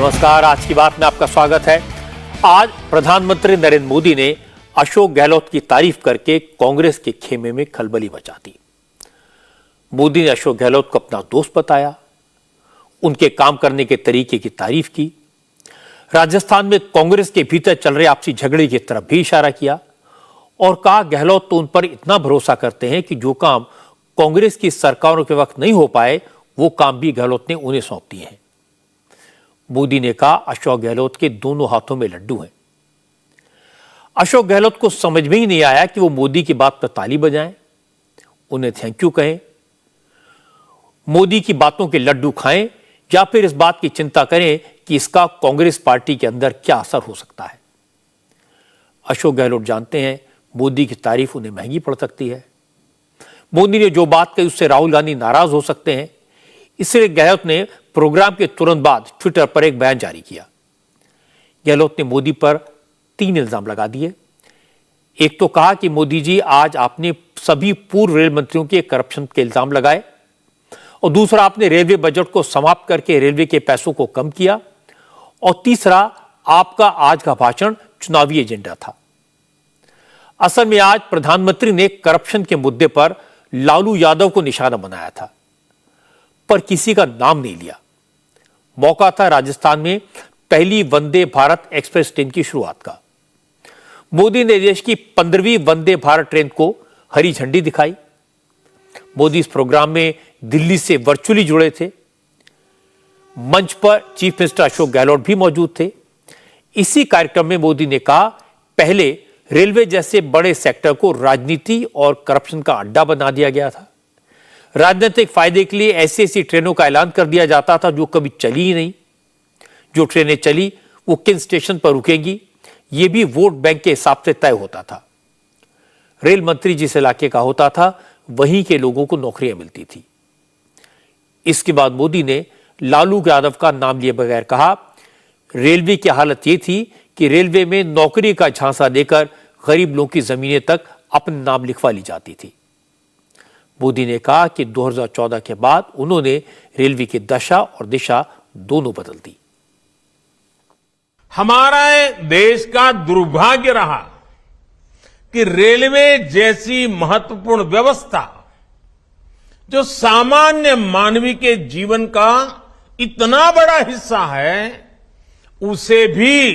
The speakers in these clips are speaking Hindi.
नमस्कार, आज की बात में आपका स्वागत है। आज प्रधानमंत्री नरेंद्र मोदी ने अशोक गहलोत की तारीफ करके कांग्रेस के खेमे में खलबली मचा दी। मोदी ने अशोक गहलोत को अपना दोस्त बताया, उनके काम करने के तरीके की तारीफ की, राजस्थान में कांग्रेस के भीतर चल रहे आपसी झगड़े की तरफ भी इशारा किया और कहा गहलोत तो उन पर इतना भरोसा करते हैं कि जो काम कांग्रेस की सरकारों के वक्त नहीं हो पाए वो काम भी गहलोत ने उन्हें सौंप दिए हैं। मोदी ने कहा अशोक गहलोत के दोनों हाथों में लड्डू हैं। अशोक गहलोत को समझ में ही नहीं आया कि वो मोदी की बात पर ताली बजाएं, उन्हें थैंक यू कहें, मोदी की बातों के लड्डू खाएं या फिर इस बात की चिंता करें कि इसका कांग्रेस पार्टी के अंदर क्या असर हो सकता है। अशोक गहलोत जानते हैं मोदी की तारीफ उन्हें महंगी पड़ सकती है। मोदी ने जो बात कही उससे राहुल गांधी नाराज हो सकते हैं, इसलिए गहलोत ने प्रोग्राम के तुरंत बाद ट्विटर पर एक बयान जारी किया। गहलोत ने मोदी पर 3 इल्जाम लगा दिए। एक तो कहा कि मोदी जी आज आपने सभी पूर्व रेल मंत्रियों के करप्शन के इल्जाम लगाए और दूसरा आपने रेलवे बजट को समाप्त करके रेलवे के पैसों को कम किया और तीसरा आपका आज का भाषण चुनावी एजेंडा था। असल में आज प्रधानमंत्री ने करप्शन के मुद्दे पर लालू यादव को निशाना बनाया था पर किसी का नाम नहीं लिया। मौका था राजस्थान में पहली वंदे भारत एक्सप्रेस ट्रेन की शुरुआत का। मोदी ने देश की 15वीं वंदे भारत ट्रेन को हरी झंडी दिखाई। मोदी इस प्रोग्राम में दिल्ली से वर्चुअली जुड़े थे। मंच पर चीफ मिनिस्टर अशोक गहलोत भी मौजूद थे। इसी कार्यक्रम में मोदी ने कहा पहले रेलवे जैसे बड़े सेक्टर को राजनीति और करप्शन का अड्डा बना दिया गया था। राजनीतिक फायदे के लिए ऐसी ऐसी ट्रेनों का ऐलान कर दिया जाता था जो कभी चली ही नहीं। जो ट्रेनें चली वो किन स्टेशन पर रुकेंगी ये भी वोट बैंक के हिसाब से तय होता था। रेल मंत्री जिस इलाके का होता था वहीं के लोगों को नौकरियां मिलती थी। इसके बाद मोदी ने लालू यादव का नाम लिए बगैर कहा रेलवे की हालत यह थी कि रेलवे में नौकरी का झांसा देकर गरीब लोगों की जमीनें तक अपने नाम लिखवा ली जाती थी। मोदी ने कहा कि 2014 के बाद उन्होंने रेलवे की दशा और दिशा दोनों बदल दी। हमारा देश का दुर्भाग्य रहा कि रेलवे जैसी महत्वपूर्ण व्यवस्था जो सामान्य मानवी के जीवन का इतना बड़ा हिस्सा है उसे भी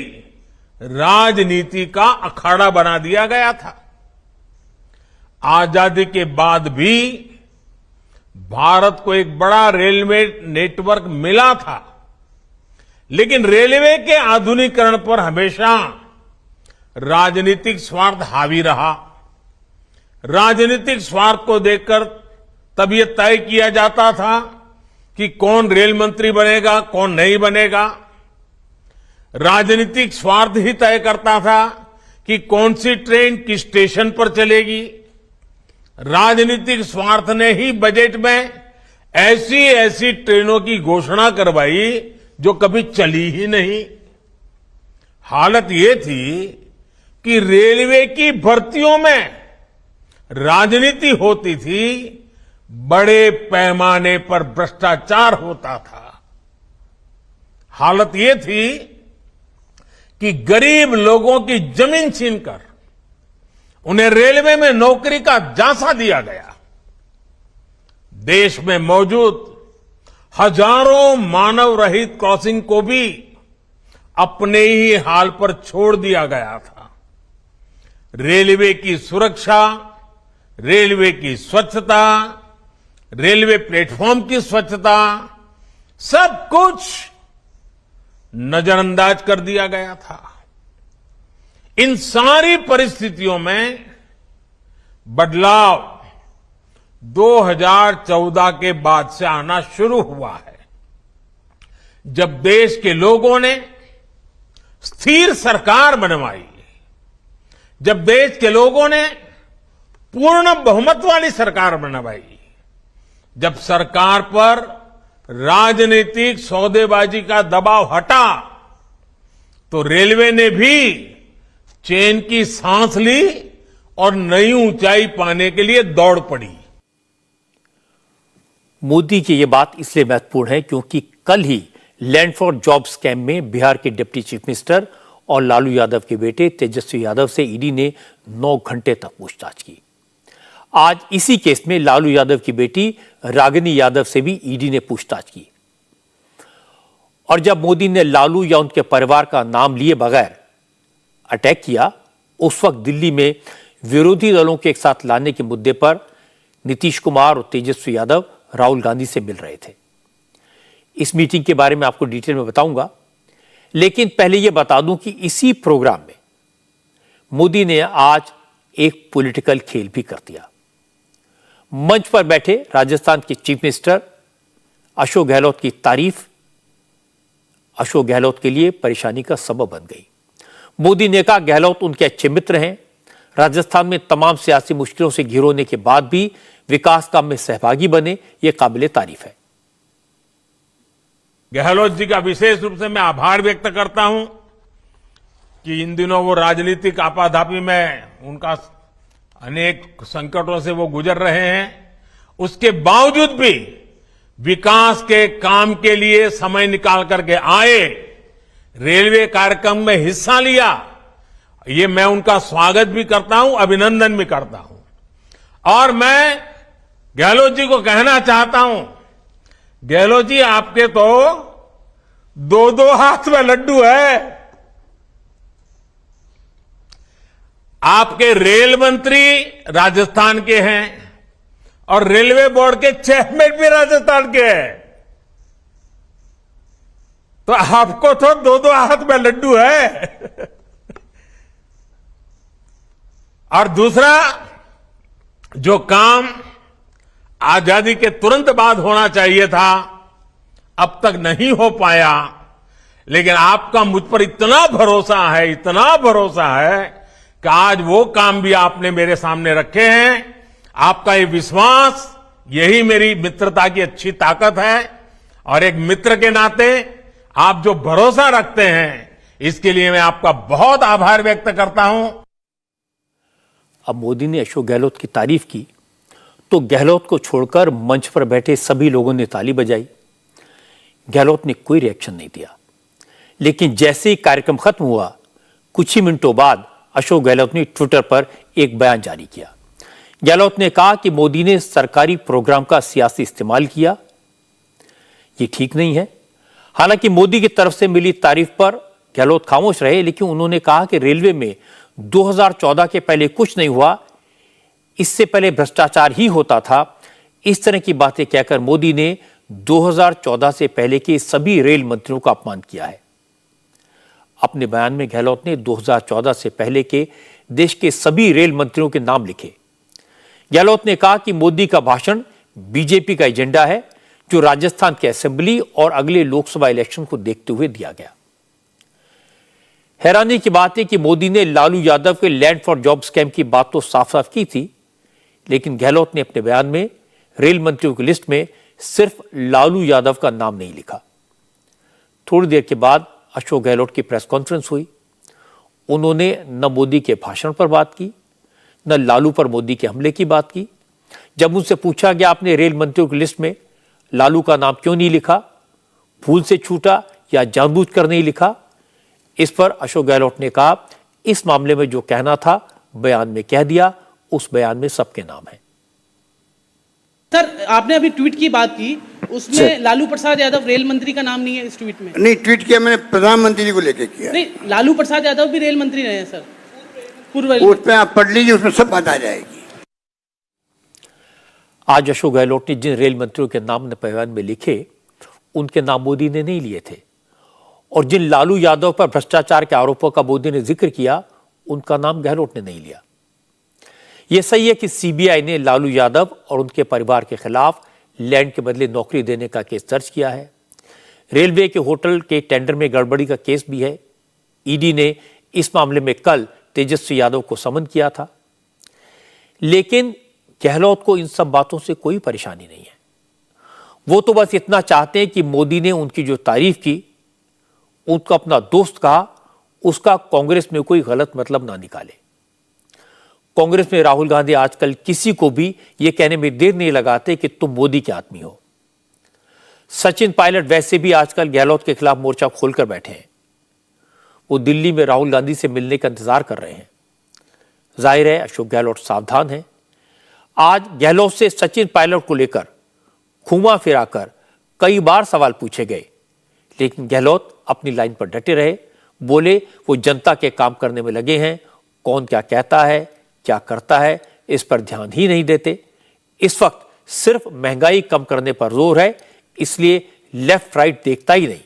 राजनीति का अखाड़ा बना दिया गया था। आजादी के बाद भी भारत को एक बड़ा रेलवे नेटवर्क मिला था, लेकिन रेलवे के आधुनिकीकरण पर हमेशा राजनीतिक स्वार्थ हावी रहा। राजनीतिक स्वार्थ को देखकर तब यह तय किया जाता था कि कौन रेल मंत्री बनेगा, कौन नहीं बनेगा। राजनीतिक स्वार्थ ही तय करता था कि कौन सी ट्रेन किस स्टेशन पर चलेगी। राजनीतिक स्वार्थ ने ही बजट में ऐसी ऐसी ट्रेनों की घोषणा करवाई जो कभी चली ही नहीं। हालत ये थी कि रेलवे की भर्तियों में राजनीति होती थी, बड़े पैमाने पर भ्रष्टाचार होता था। हालत ये थी कि गरीब लोगों की जमीन छीनकर उन्हें रेलवे में नौकरी का झांसा दिया गया। देश में मौजूद हजारों मानव रहित क्रॉसिंग को भी अपने ही हाल पर छोड़ दिया गया था। रेलवे की सुरक्षा, रेलवे की स्वच्छता, रेलवे प्लेटफॉर्म की स्वच्छता, सब कुछ नजरअंदाज कर दिया गया था। इन सारी परिस्थितियों में बदलाव 2014 के बाद से आना शुरू हुआ है, जब देश के लोगों ने स्थिर सरकार बनवाई, जब देश के लोगों ने पूर्ण बहुमत वाली सरकार बनवाई, जब सरकार पर राजनीतिक सौदेबाजी का दबाव हटा तो रेलवे ने भी चैन की सांस ली और नई ऊंचाई पाने के लिए दौड़ पड़ी। मोदी की यह बात इसलिए महत्वपूर्ण है क्योंकि कल ही लैंड फॉर जॉब स्कैम में बिहार के डिप्टी चीफ मिनिस्टर और लालू यादव के बेटे तेजस्वी यादव से ईडी ने 9 घंटे तक पूछताछ की। आज इसी केस में लालू यादव की बेटी रागिनी यादव से भी ईडी ने पूछताछ की। और जब मोदी ने लालू या उनके परिवार का नाम लिए बगैर अटैक किया, उस वक्त दिल्ली में विरोधी दलों के एक साथ लाने के मुद्दे पर नीतीश कुमार और तेजस्वी यादव राहुल गांधी से मिल रहे थे। इस मीटिंग के बारे में आपको डिटेल में बताऊंगा, लेकिन पहले यह बता दूं कि इसी प्रोग्राम में मोदी ने आज एक पॉलिटिकल खेल भी कर दिया। मंच पर बैठे राजस्थान के चीफ मिनिस्टर अशोक गहलोत की तारीफ अशोक गहलोत के लिए परेशानी का सबब बन गई। मोदी ने कहा गहलोत उनके अच्छे मित्र हैं, राजस्थान में तमाम सियासी मुश्किलों से घिरोने के बाद भी विकास काम में सहभागी बने, यह काबिले तारीफ है। गहलोत जी का विशेष रूप से मैं आभार व्यक्त करता हूं कि इन दिनों वो राजनीतिक आपाधापी में उनका अनेक संकटों से वो गुजर रहे हैं, उसके बावजूद भी विकास के काम के लिए समय निकाल करके आए, रेलवे कार्यक्रम में हिस्सा लिया। ये मैं उनका स्वागत भी करता हूं, अभिनंदन भी करता हूं। और मैं गहलोत जी को कहना चाहता हूं, गहलोत जी आपके तो 2-2 हाथ में लड्डू है। आपके रेल मंत्री राजस्थान के हैं और रेलवे बोर्ड के चेयरमैन भी राजस्थान के हैं, तो आपको तो 2-2 हाथ में लड्डू है। और दूसरा, जो काम आजादी के तुरंत बाद होना चाहिए था, अब तक नहीं हो पाया, लेकिन आपका मुझ पर इतना भरोसा है कि आज वो काम भी आपने मेरे सामने रखे हैं। आपका ये विश्वास, यही मेरी मित्रता की अच्छी ताकत है। और एक मित्र के नाते आप जो भरोसा रखते हैं, इसके लिए मैं आपका बहुत आभार व्यक्त करता हूं। अब मोदी ने अशोक गहलोत की तारीफ की तो गहलोत को छोड़कर मंच पर बैठे सभी लोगों ने ताली बजाई। गहलोत ने कोई रिएक्शन नहीं दिया, लेकिन जैसे ही कार्यक्रम खत्म हुआ, कुछ ही मिनटों बाद अशोक गहलोत ने ट्विटर पर एक बयान जारी किया। गहलोत ने कहा कि मोदी ने सरकारी प्रोग्राम का सियासी इस्तेमाल किया, ये ठीक नहीं है। हालांकि मोदी की तरफ से मिली तारीफ पर गहलोत खामोश रहे, लेकिन उन्होंने कहा कि रेलवे में 2014 के पहले कुछ नहीं हुआ, इससे पहले भ्रष्टाचार ही होता था। इस तरह की बातें कहकर मोदी ने 2014 से पहले के सभी रेल मंत्रियों का अपमान किया है। अपने बयान में गहलोत ने 2014 से पहले के देश के सभी रेल मंत्रियों के नाम लिखे। गहलोत ने कहा कि मोदी का भाषण बीजेपी का एजेंडा है, जो राजस्थान के असेंबली और अगले लोकसभा इलेक्शन को देखते हुए दिया गया। हैरानी की बात है कि मोदी ने लालू यादव के लैंड फॉर जॉब स्कैम की बात तो साफ साफ की थी, लेकिन गहलोत ने अपने बयान में रेल मंत्रियों की लिस्ट में सिर्फ लालू यादव का नाम नहीं लिखा। थोड़ी देर के बाद अशोक गहलोत की प्रेस कॉन्फ्रेंस हुई। उन्होंने न मोदी के भाषण पर बात की, न लालू पर मोदी के हमले की बात की। जब उनसे पूछा गया आपने रेल मंत्रियों की लिस्ट में लालू का नाम क्यों नहीं लिखा, भूल से छूटा या जानबूझकर नहीं लिखा, इस पर अशोक गहलोत ने कहा इस मामले में जो कहना था बयान में कह दिया, उस बयान में सबके नाम है। सर, आपने अभी ट्वीट की बात की, उसमें लालू प्रसाद यादव रेल मंत्री का नाम नहीं है इस ट्वीट में। नहीं, ट्वीट किया मैंने प्रधानमंत्री जी को लेके किया। नहीं, लालू प्रसाद यादव भी रेल मंत्री रहे हैं सर, पूर्व। उसमें आप पढ़ लीजिए, उसमें सब बात आ जाएगी। आज अशोक गहलोत ने जिन रेल मंत्रियों के नाम ने बयान में लिखे, उनके नाम मोदी ने नहीं लिए थे, और जिन लालू यादव पर भ्रष्टाचार के आरोपों का मोदी ने जिक्र किया, उनका नाम गहलोत ने नहीं लिया। यह सही है कि सीबीआई ने लालू यादव और उनके परिवार के खिलाफ लैंड के बदले नौकरी देने का केस दर्ज किया है। रेलवे के होटल के टेंडर में गड़बड़ी का केस भी है। ईडी ने इस मामले में कल तेजस्वी यादव को समन किया था। लेकिन गहलोत को इन सब बातों से कोई परेशानी नहीं है। वो तो बस इतना चाहते हैं कि मोदी ने उनकी जो तारीफ की, उनको अपना दोस्त कहा, उसका कांग्रेस में कोई गलत मतलब ना निकाले। कांग्रेस में राहुल गांधी आजकल किसी को भी यह कहने में देर नहीं लगाते कि तुम मोदी के आदमी हो। सचिन पायलट वैसे भी आजकल गहलोत के खिलाफ मोर्चा खोलकर बैठे हैं। वो दिल्ली में राहुल गांधी से मिलने का इंतजार कर रहे हैं। जाहिर है अशोक गहलोत सावधान है। आज गहलोत से सचिन पायलट को लेकर घुमा फिराकर कई बार सवाल पूछे गए, लेकिन गहलोत अपनी लाइन पर डटे रहे। बोले वो जनता के काम करने में लगे हैं, कौन क्या कहता है क्या करता है इस पर ध्यान ही नहीं देते। इस वक्त सिर्फ महंगाई कम करने पर जोर है, इसलिए लेफ्ट राइट देखता ही नहीं।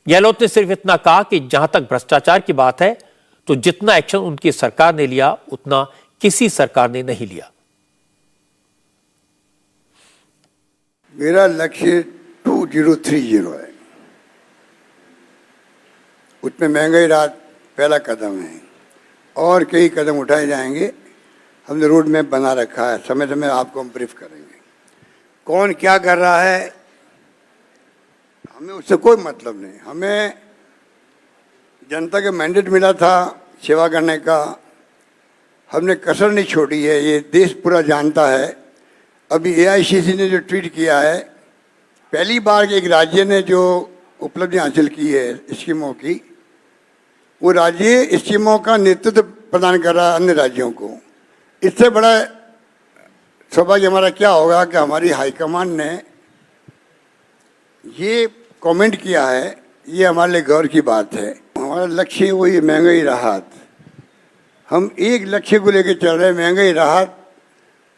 गहलोत ने सिर्फ इतना कहा कि जहां तक भ्रष्टाचार की बात है तो जितना एक्शन उनकी सरकार ने लिया उतना किसी सरकार ने नहीं लिया। मेरा लक्ष्य 2030 है, उसमें महंगाई राहत पहला कदम है और कई कदम उठाए जाएंगे। हमने रोड मैप बना रखा है, समय समय आपको हम ब्रीफ करेंगे। कौन क्या कर रहा है हमें उससे कोई मतलब नहीं। हमें जनता के मैंडेट मिला था सेवा करने का, हमने कसर नहीं छोड़ी है, ये देश पूरा जानता है। अभी AICC ने जो ट्वीट किया है, पहली बार एक राज्य ने जो उपलब्धि हासिल की है स्कीमों की, वो राज्य स्कीमों का नेतृत्व प्रदान कर रहा है अन्य राज्यों को। इससे बड़ा सौभाग्य हमारा क्या होगा कि हमारी हाईकमान ने ये कमेंट किया है, ये हमारे लिए गौर की बात है। हमारा लक्ष्य वही महंगाई राहत, हम एक लक्ष्य को लेकर चल रहे हैं, महंगाई राहत।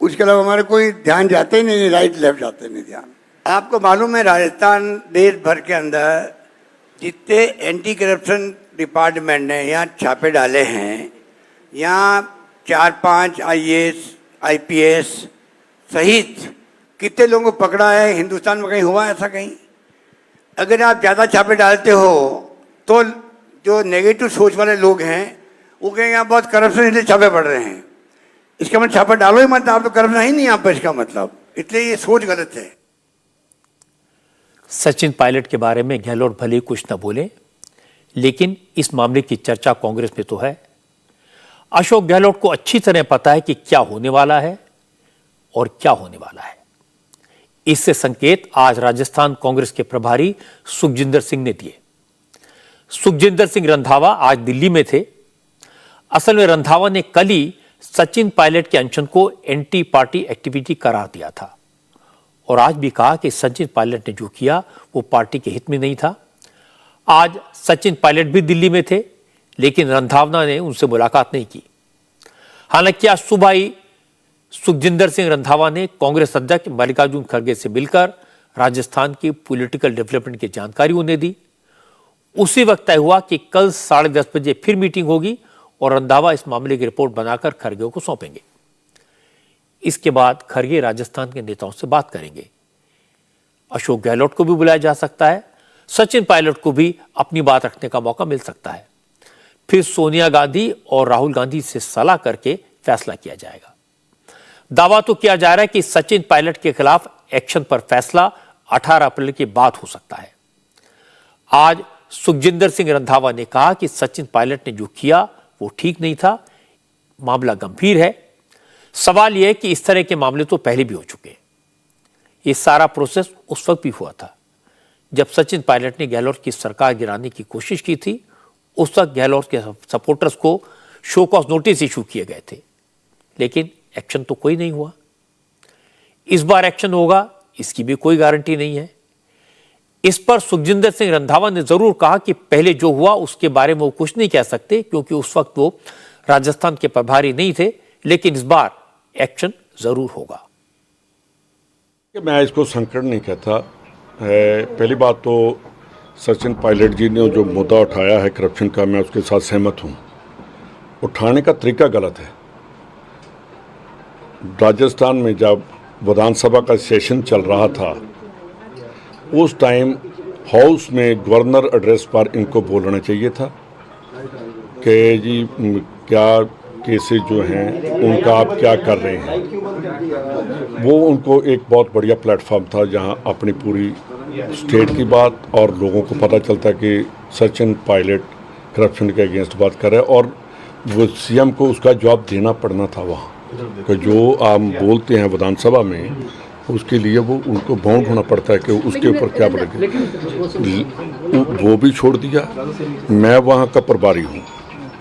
उसके अलावा हमारे कोई ध्यान जाते ही नहीं, राइट लेफ्ट जाते नहीं ध्यान। आपको मालूम है राजस्थान देश भर के अंदर जितने एंटी करप्शन डिपार्टमेंट ने यहाँ छापे डाले हैं, यहाँ 4-5 IAS IPS सहित कितने लोगों को पकड़ा है हिंदुस्तान में? कहीं हुआ ऐसा कहीं? अगर आप ज़्यादा छापे डालते हो तो जो नेगेटिव सोच वाले लोग हैं वो कहेंगे यहाँ बहुत करप्शन इसलिए छापे पड़ रहे हैं। इसका मतलब छापा डालो ही मत, आप तो करप्शन ही नहीं यहाँ पर, इसका मतलब। इसलिए ये सोच गलत है। सचिन पायलट के बारे में गहलोत भले ही कुछ न बोले, लेकिन इस मामले की चर्चा कांग्रेस में तो है। अशोक गहलोत को अच्छी तरह पता है कि क्या होने वाला है और क्या होने वाला है। इससे संकेत आज राजस्थान कांग्रेस के प्रभारी सुखजिंदर सिंह ने दिए। सुखजिंदर सिंह रंधावा आज दिल्ली में थे। असल में रंधावा ने कल ही सचिन पायलट के अनशन को एंटी पार्टी एक्टिविटी करार दिया था और आज भी कहा कि सचिन पायलट ने जो किया वो पार्टी के हित में नहीं था। आज सचिन पायलट भी दिल्ली में थे, लेकिन रंधावा ने उनसे मुलाकात नहीं की। हालांकि आज सुबह ही सुखजिंदर सिंह रंधावा ने कांग्रेस अध्यक्ष मल्लिकार्जुन खड़गे से मिलकर राजस्थान की पॉलिटिकल डेवलपमेंट की जानकारी उन्हें दी। उसी वक्त तय हुआ कि कल 10:30 बजे फिर मीटिंग होगी और रंधावा इस मामले की रिपोर्ट बनाकर खड़गे को सौंपेंगे। इसके बाद खड़गे राजस्थान के नेताओं से बात करेंगे। अशोक गहलोत को भी बुलाया जा सकता है, सचिन पायलट को भी अपनी बात रखने का मौका मिल सकता है। फिर सोनिया गांधी और राहुल गांधी से सलाह करके फैसला किया जाएगा। दावा तो किया जा रहा है कि सचिन पायलट के खिलाफ एक्शन पर फैसला 18 अप्रैल के बाद हो सकता है। आज सुखजिंदर सिंह रंधावा ने कहा कि सचिन पायलट ने जो किया वो ठीक नहीं था, मामला गंभीर है। सवाल यह है कि इस तरह के मामले तो पहले भी हो चुके हैं। ये सारा प्रोसेस उस वक्त भी हुआ था जब सचिन पायलट ने गहलोत की सरकार गिराने की कोशिश की थी। उस वक्त गहलोत के सपोर्टर्स को शो कॉज नोटिस इशू किए गए थे, लेकिन एक्शन तो कोई नहीं हुआ। इस बार एक्शन होगा इसकी भी कोई गारंटी नहीं है। इस पर सुखजिंदर सिंह रंधावा ने जरूर कहा कि पहले जो हुआ उसके बारे में वो कुछ नहीं कह सकते, क्योंकि उस वक्त वो राजस्थान के प्रभारी नहीं थे, लेकिन इस बार एक्शन जरूर होगा। मैं इसको संकट नहीं कहता। पहली बात तो सचिन पायलट जी ने जो मुद्दा उठाया है करप्शन का, मैं उसके साथ सहमत हूँ। उठाने का तरीका गलत है। राजस्थान में जब विधानसभा का सेशन चल रहा था उस टाइम हाउस में गवर्नर एड्रेस पर इनको बोलना चाहिए था कि जी क्या केसेस जो हैं उनका आप क्या कर रहे हैं। वो उनको एक बहुत बढ़िया प्लेटफॉर्म था जहां अपनी पूरी स्टेट की बात और लोगों को पता चलता कि सचिन पायलट करप्शन के अगेंस्ट बात कर रहे हैं, और वो सीएम को उसका जवाब देना पड़ना था वहाँ कि जो आप बोलते हैं विधानसभा में उसके लिए वो उनको बाउंड होना पड़ता है कि उसके ऊपर क्या बोलेंगे। वो भी छोड़ दिया। मैं वहाँ का प्रभारी हूँ।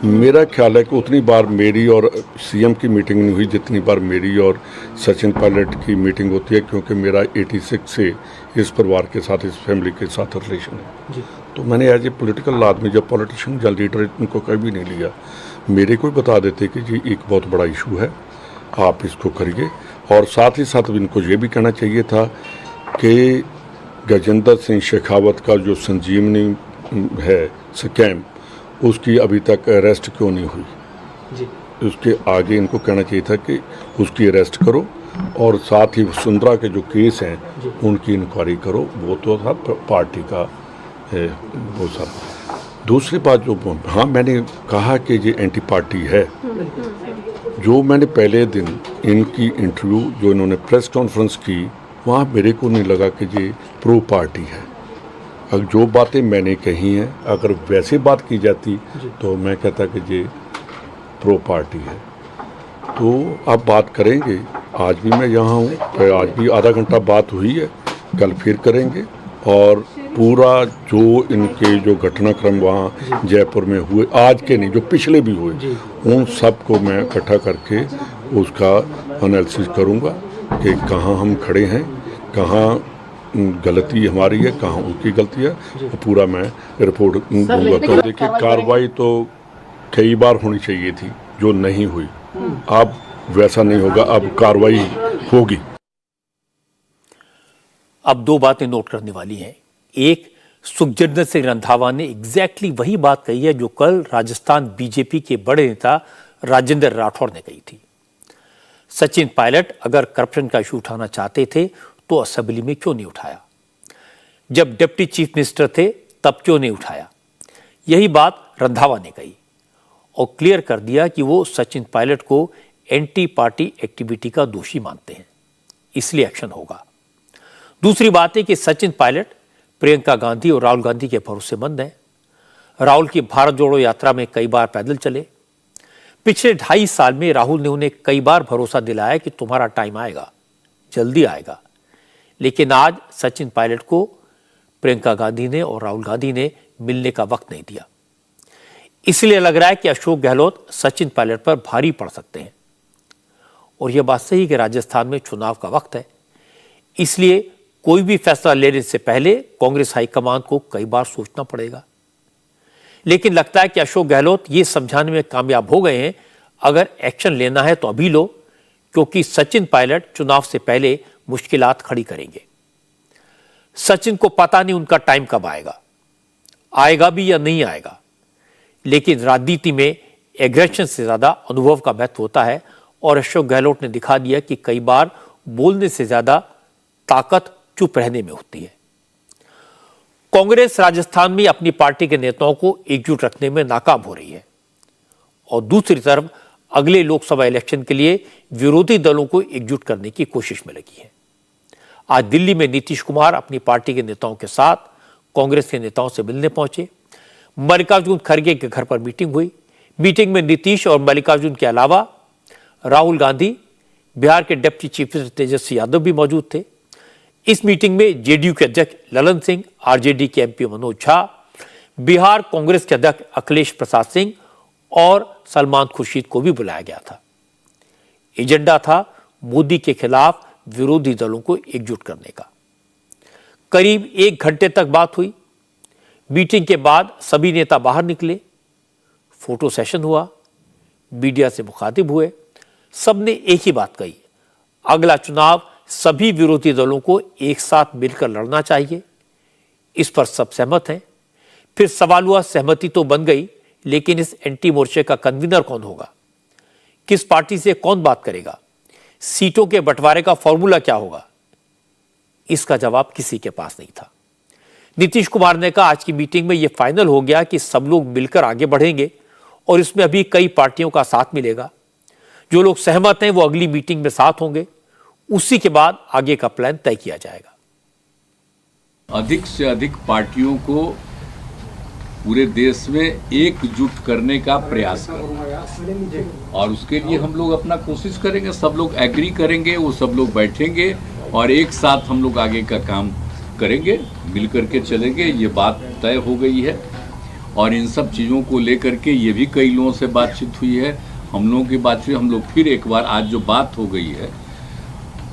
मेरा ख्याल है कि उतनी बार मेरी और सीएम की मीटिंग नहीं हुई जितनी बार मेरी और सचिन पायलट की मीटिंग होती है, क्योंकि मेरा 86 से इस परिवार के साथ, इस फैमिली के साथ रिलेशन है। तो मैंने एज ए पोलिटिकल आदमी, जब पॉलिटिशियन या लीडर, इनको कभी नहीं लिया। मेरे को बता देते कि जी एक बहुत बड़ा इशू है, आप इसको करिए। और साथ ही साथ इनको ये भी कहना चाहिए था कि गजेंद्र सिंह शेखावत का जो संजीवनी है स्कैम, उसकी अभी तक अरेस्ट क्यों नहीं हुई जी। उसके आगे इनको कहना चाहिए था कि उसकी अरेस्ट करो, और साथ ही वसुंधरा के जो केस हैं उनकी इंक्वायरी करो। वो तो था पार्टी का है वो सारा। दूसरी बात जो, हाँ मैंने कहा कि ये एंटी पार्टी है। जो मैंने पहले दिन इनकी इंटरव्यू जो इन्होंने प्रेस कॉन्फ्रेंस की, वहाँ मेरे को नहीं लगा कि ये प्रो पार्टी है। अब जो बातें मैंने कही हैं, अगर वैसे बात की जाती तो मैं कहता कि ये प्रो पार्टी है। तो अब बात करेंगे। आज भी मैं यहाँ हूँ, आज भी आधा घंटा बात हुई है, कल फिर करेंगे। और पूरा जो इनके जो घटनाक्रम वहाँ जयपुर में हुए, आज के नहीं जो पिछले भी हुए, उन सब को मैं इकट्ठा करके उसका एनालिसिस करूँगा कि कहाँ हम खड़े हैं, कहाँ गलती हमारी है, कहाँ उनकी गलती है। तो पूरा मैं रिपोर्ट दूंगा। तो देखिए, कार्रवाई तो कई बार होनी चाहिए थी जो नहीं हुई। अब वैसा नहीं होगा, अब कार्रवाई होगी। अब दो बातें नोट करने वाली हैं। एक, सुखजिंदर सिंह रंधावा ने एग्जैक्टली वही बात कही है जो कल राजस्थान बीजेपी के बड़े नेता राजेंद्र राठौर ने कही थी। सचिन पायलट अगर करप्शन का इशू उठाना चाहते थे तो असेंबली में क्यों नहीं उठाया? जब डिप्टी चीफ मिनिस्टर थे तब क्यों नहीं उठाया? यही बात रंधावा ने कही और क्लियर कर दिया कि वो सचिन पायलट को एंटी पार्टी एक्टिविटी का दोषी मानते हैं, इसलिए एक्शन होगा। दूसरी बात है कि सचिन पायलट प्रियंका गांधी और राहुल गांधी के भरोसेमंद हैं। राहुल की भारत जोड़ो यात्रा में कई बार पैदल चले। पिछले 2.5 साल में राहुल ने उन्हें कई बार भरोसा दिलाया कि तुम्हारा टाइम आएगा, जल्दी आएगा। लेकिन आज सचिन पायलट को प्रियंका गांधी ने और राहुल गांधी ने मिलने का वक्त नहीं दिया। इसलिए लग रहा है कि अशोक गहलोत सचिन पायलट पर भारी पड़ सकते हैं। और यह बात सही कि राजस्थान में चुनाव का वक्त है, इसलिए कोई भी फैसला लेने से पहले कांग्रेस हाईकमान को कई बार सोचना पड़ेगा। लेकिन लगता है कि अशोक गहलोत ये समझाने में कामयाब हो गए हैं, अगर एक्शन लेना है तो अभी लो, क्योंकि सचिन पायलट चुनाव से पहले मुश्किलात खड़ी करेंगे। सचिन को पता नहीं उनका टाइम कब आएगा, आएगा भी या नहीं आएगा। लेकिन राजनीति में एग्रेशन से ज्यादा अनुभव का महत्व होता है, और अशोक गहलोत ने दिखा दिया कि कई बार बोलने से ज्यादा ताकत चुप रहने में होती है। कांग्रेस राजस्थान में अपनी पार्टी के नेताओं को एकजुट रखने में नाकाम हो रही है, और दूसरी तरफ अगले लोकसभा इलेक्शन के लिए विरोधी दलों को एकजुट करने की कोशिश में लगी है। आज दिल्ली में नीतीश कुमार अपनी पार्टी के नेताओं के साथ कांग्रेस के नेताओं से मिलने पहुंचे। मल्लिकार्जुन खड़गे के घर पर मीटिंग हुई। मीटिंग में नीतीश और मल्लिकार्जुन के अलावा राहुल गांधी, बिहार के deputy chief minister Tejashwi Yadav भी मौजूद थे। इस मीटिंग में जेडीयू के अध्यक्ष ललन सिंह, आरजेडी के एमपी मनोज झा, बिहार कांग्रेस के अध्यक्ष अखिलेश प्रसाद सिंह और सलमान खुर्शीद को भी बुलाया गया था। एजेंडा था मोदी के खिलाफ विरोधी दलों को एकजुट करने का। करीब 1 घंटे तक बात हुई। मीटिंग के बाद सभी नेता बाहर निकले, फोटो सेशन हुआ, मीडिया से मुखातिब हुए। सबने एक ही बात कही, अगला चुनाव सभी विरोधी दलों को एक साथ मिलकर लड़ना चाहिए। इस पर सब सहमत हैं। फिर सवाल हुआ, सहमति तो बन गई, लेकिन इस एंटी मोर्चे का कन्वीनर कौन होगा, किस पार्टी से कौन बात करेगा, सीटों के बंटवारे का फॉर्मूला क्या होगा? इसका जवाब किसी के पास नहीं था। नीतीश कुमार ने कहा, आज की मीटिंग में यह फाइनल हो गया कि सब लोग मिलकर आगे बढ़ेंगे और इसमें अभी कई पार्टियों का साथ मिलेगा। जो लोग सहमत हैं वो अगली मीटिंग में साथ होंगे, उसी के बाद आगे का प्लान तय किया जाएगा। अधिक से अधिक पार्टियों को पूरे देश में एकजुट करने का प्रयास करें, और उसके लिए हम लोग अपना कोशिश करेंगे। सब लोग एग्री करेंगे, वो सब लोग बैठेंगे और एक साथ हम लोग आगे का काम करेंगे, मिल करके चलेंगे। ये बात तय हो गई है और इन सब चीज़ों को लेकर के ये भी कई लोगों से बातचीत हुई है, हम लोगों की बात हुई। हम लोग फिर एक बार आज जो बात हो गई है,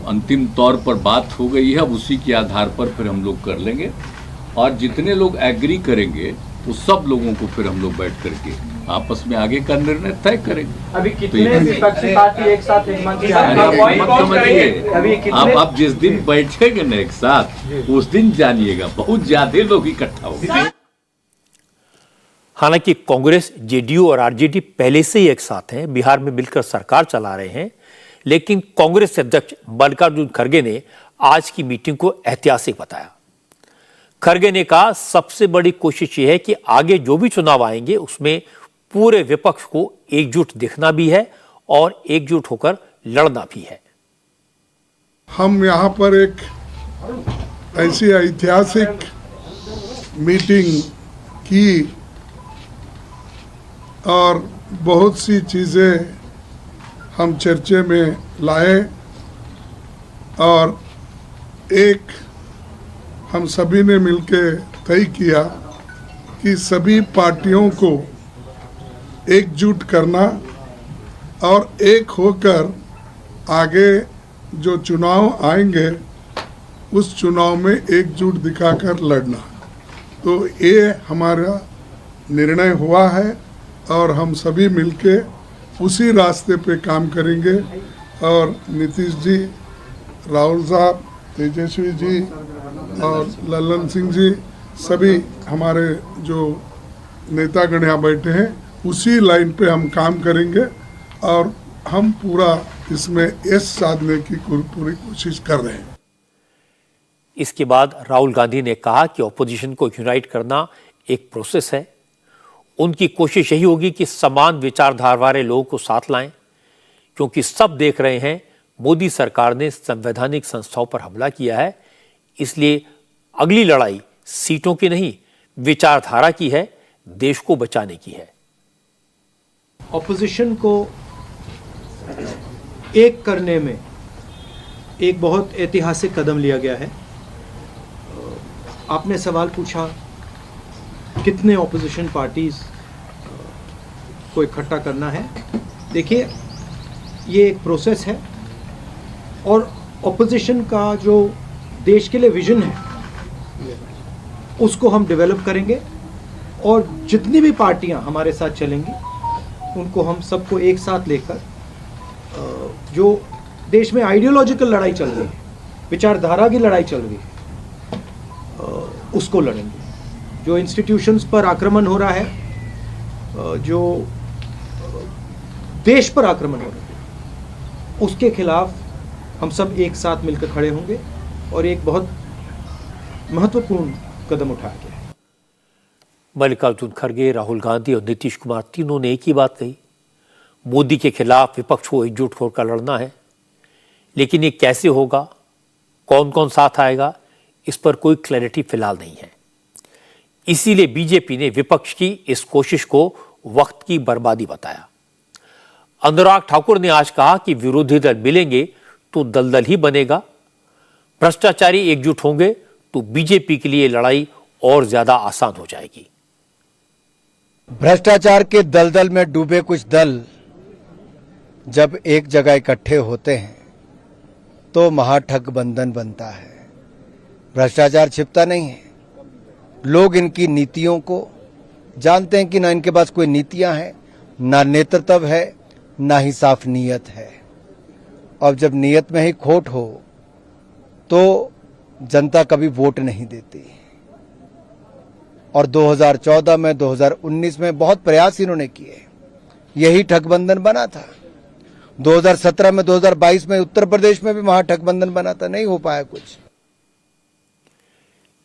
अंतिम तौर पर बात हो गई है, अब उसी के आधार पर फिर हम लोग कर लेंगे और जितने लोग एग्री करेंगे उस सब लोगों को फिर हम लोग बैठ करके आपस में आगे का निर्णय तय करेंगे। अभी कितने विपक्षी पार्टी एक साथ एक मंच पे मत समझिए, अभी कितने आप जिस दिन बैठेंगे ना एक साथ, उस दिन जानिएगा बहुत ज्यादा लोग इकट्ठा होंगे। हालांकि कांग्रेस, जेडीयू और आरजेडी पहले से ही एक साथ हैं, बिहार में मिलकर सरकार चला रहे हैं, लेकिन कांग्रेस अध्यक्ष मल्लिकार्जुन खड़गे ने आज की मीटिंग को ऐतिहासिक बताया। खड़गे ने कहा, सबसे बड़ी कोशिश यह है कि आगे जो भी चुनाव आएंगे उसमें पूरे विपक्ष को एकजुट दिखना भी है और एकजुट होकर लड़ना भी है। हम यहाँ पर एक ऐसी ऐतिहासिक मीटिंग की और बहुत सी चीज़ें हम चर्चे में लाए और एक हम सभी ने मिलकर तय किया कि सभी पार्टियों को एकजुट करना और एक होकर आगे जो चुनाव आएंगे उस चुनाव में एकजुट दिखाकर लड़ना। तो ये हमारा निर्णय हुआ है और हम सभी मिलके उसी रास्ते पे काम करेंगे और नीतीश जी, राहुल साहब, तेजस्वी जी और लल्लन सिंह जी, सभी हमारे जो नेतागण यहाँ बैठे हैं उसी लाइन पे हम काम करेंगे और हम पूरा इसमें यश साधने की पूरी कोशिश कर रहे हैं। इसके बाद राहुल गांधी ने कहा कि ऑपोजिशन को यूनाइट करना एक प्रोसेस है। उनकी कोशिश यही होगी कि समान विचारधारा वाले लोगों को साथ लाएं, क्योंकि सब देख रहे हैं मोदी सरकार ने संवैधानिक संस्थाओं पर हमला किया है, इसलिए अगली लड़ाई सीटों की नहीं, विचारधारा की है, देश को बचाने की है। ऑपोजिशन को एक करने में एक बहुत ऐतिहासिक कदम लिया गया है। आपने सवाल पूछा कितने ऑपोजिशन पार्टीज को इकट्ठा करना है। देखिए, ये एक प्रोसेस है और ऑपोजिशन का जो देश के लिए विजन है उसको हम डेवलप करेंगे और जितनी भी पार्टियां हमारे साथ चलेंगी उनको हम सबको एक साथ लेकर जो देश में आइडियोलॉजिकल लड़ाई चल रही है, विचारधारा की लड़ाई चल रही है, उसको लड़ेंगे। जो इंस्टीट्यूशंस पर आक्रमण हो रहा है, जो देश पर आक्रमण हो रहा है, उसके खिलाफ हम सब एक साथ मिलकर खड़े होंगे और एक बहुत महत्वपूर्ण कदम उठाया गया है। मल्लिकार्जुन खड़गे, राहुल गांधी और नीतीश कुमार तीनों ने एक ही बात कही, मोदी के खिलाफ विपक्ष को एकजुट होकर लड़ना है। लेकिन ये कैसे होगा, कौन कौन साथ आएगा, इस पर कोई क्लैरिटी फिलहाल नहीं है। इसीलिए बीजेपी ने विपक्ष की इस कोशिश को वक्त की बर्बादी बताया। अनुराग ठाकुर ने आज कहा कि विरोधी दल मिलेंगे तो दलदल ही बनेगा, भ्रष्टाचारी एकजुट होंगे तो बीजेपी के लिए लड़ाई और ज्यादा आसान हो जाएगी। भ्रष्टाचार के दलदल में डूबे कुछ दल जब एक जगह इकट्ठे होते हैं तो महागठबंधन बनता है। भ्रष्टाचार छिपता नहीं है, लोग इनकी नीतियों को जानते हैं कि ना इनके पास कोई नीतियां हैं, ना नेतृत्व है, ना ही साफ नीयत है। और जब नीयत में ही खोट हो तो जनता कभी वोट नहीं देती। और 2014 में, 2019 में बहुत प्रयास इन्होंने किए, यही ठगबंधन बना था। 2017 में, 2022 में उत्तर प्रदेश में भी महागठबंधन बना था, नहीं हो पाया कुछ।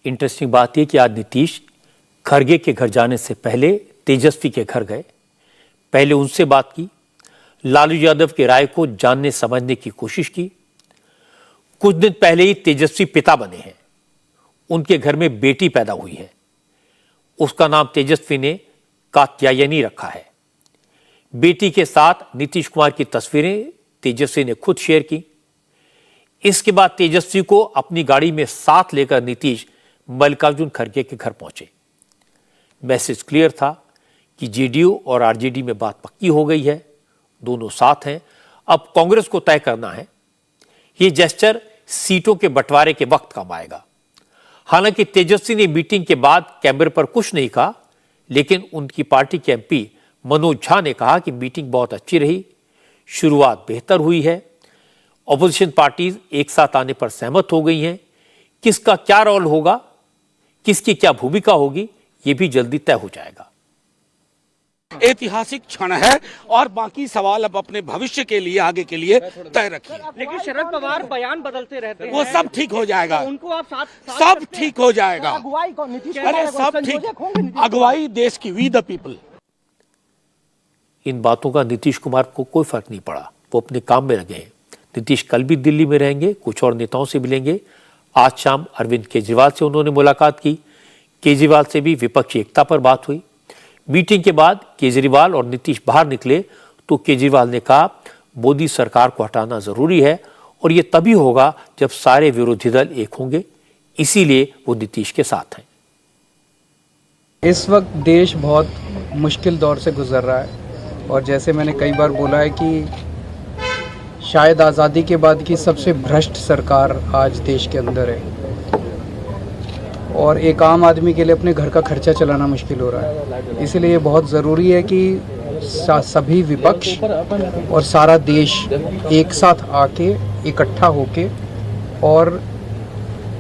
इंटरेस्टिंग बात यह कि आज नीतीश खड़गे के घर जाने से पहले तेजस्वी के घर गए, पहले उनसे बात की, लालू यादव की राय को जानने समझने की कोशिश की। कुछ दिन पहले ही तेजस्वी पिता बने हैं, उनके घर में बेटी पैदा हुई है, उसका नाम तेजस्वी ने कात्यायनी रखा है। बेटी के साथ नीतीश कुमार की तस्वीरें तेजस्वी ने खुद शेयर की। इसके बाद तेजस्वी को अपनी गाड़ी में साथ लेकर नीतीश मल्लिकार्जुन खड़गे के घर पहुंचे। मैसेज क्लियर था कि जेडीयू और आरजेडी में बात पक्की हो गई है, दोनों साथ हैं, अब कांग्रेस को तय करना है। ये जेस्चर सीटों के बंटवारे के वक्त काम आएगा। हालांकि तेजस्वी ने मीटिंग के बाद कैमरे पर कुछ नहीं कहा, लेकिन उनकी पार्टी के एमपी मनोज झा ने कहा कि मीटिंग बहुत अच्छी रही, शुरुआत बेहतर हुई है, ऑपोजिशन पार्टीज एक साथ आने पर सहमत हो गई हैं। किसका क्या रोल होगा, किसकी क्या भूमिका होगी, यह भी जल्दी तय हो जाएगा। ऐतिहासिक क्षण है और बाकी सवाल अब अपने भविष्य के लिए, आगे के लिए तय रखिए। लेकिन शरद पवार बयान बदलते रहते हैं, वो सब ठीक हो जाएगा, तो उनको आप साथ सब ठीक हो जाएगा। अगुवाई को नीतीश अरे सब ठीक, अगुवाई देश की, वी द पीपल। इन बातों का नीतीश कुमार को कोई फर्क नहीं पड़ा, वो अपने काम में लगे हैं। नीतीश कल भी दिल्ली में रहेंगे, कुछ और नेताओं से मिलेंगे। आज शाम अरविंद केजरीवाल से उन्होंने मुलाकात की। केजरीवाल से भी विपक्षी एकता पर बात हुई। मीटिंग के बाद केजरीवाल और नीतीश बाहर निकले तो केजरीवाल ने कहा मोदी सरकार को हटाना जरूरी है और यह तभी होगा जब सारे विरोधी दल एक होंगे, इसीलिए वो नीतीश के साथ हैं। इस वक्त देश बहुत मुश्किल दौर से गुजर रहा है और जैसे मैंने कई बार बोला है कि शायद आज़ादी के बाद की सबसे भ्रष्ट सरकार आज देश के अंदर है और एक आम आदमी के लिए अपने घर का खर्चा चलाना मुश्किल हो रहा है। इसलिए बहुत ज़रूरी है कि सभी विपक्ष और सारा देश एक साथ आके इकट्ठा होके और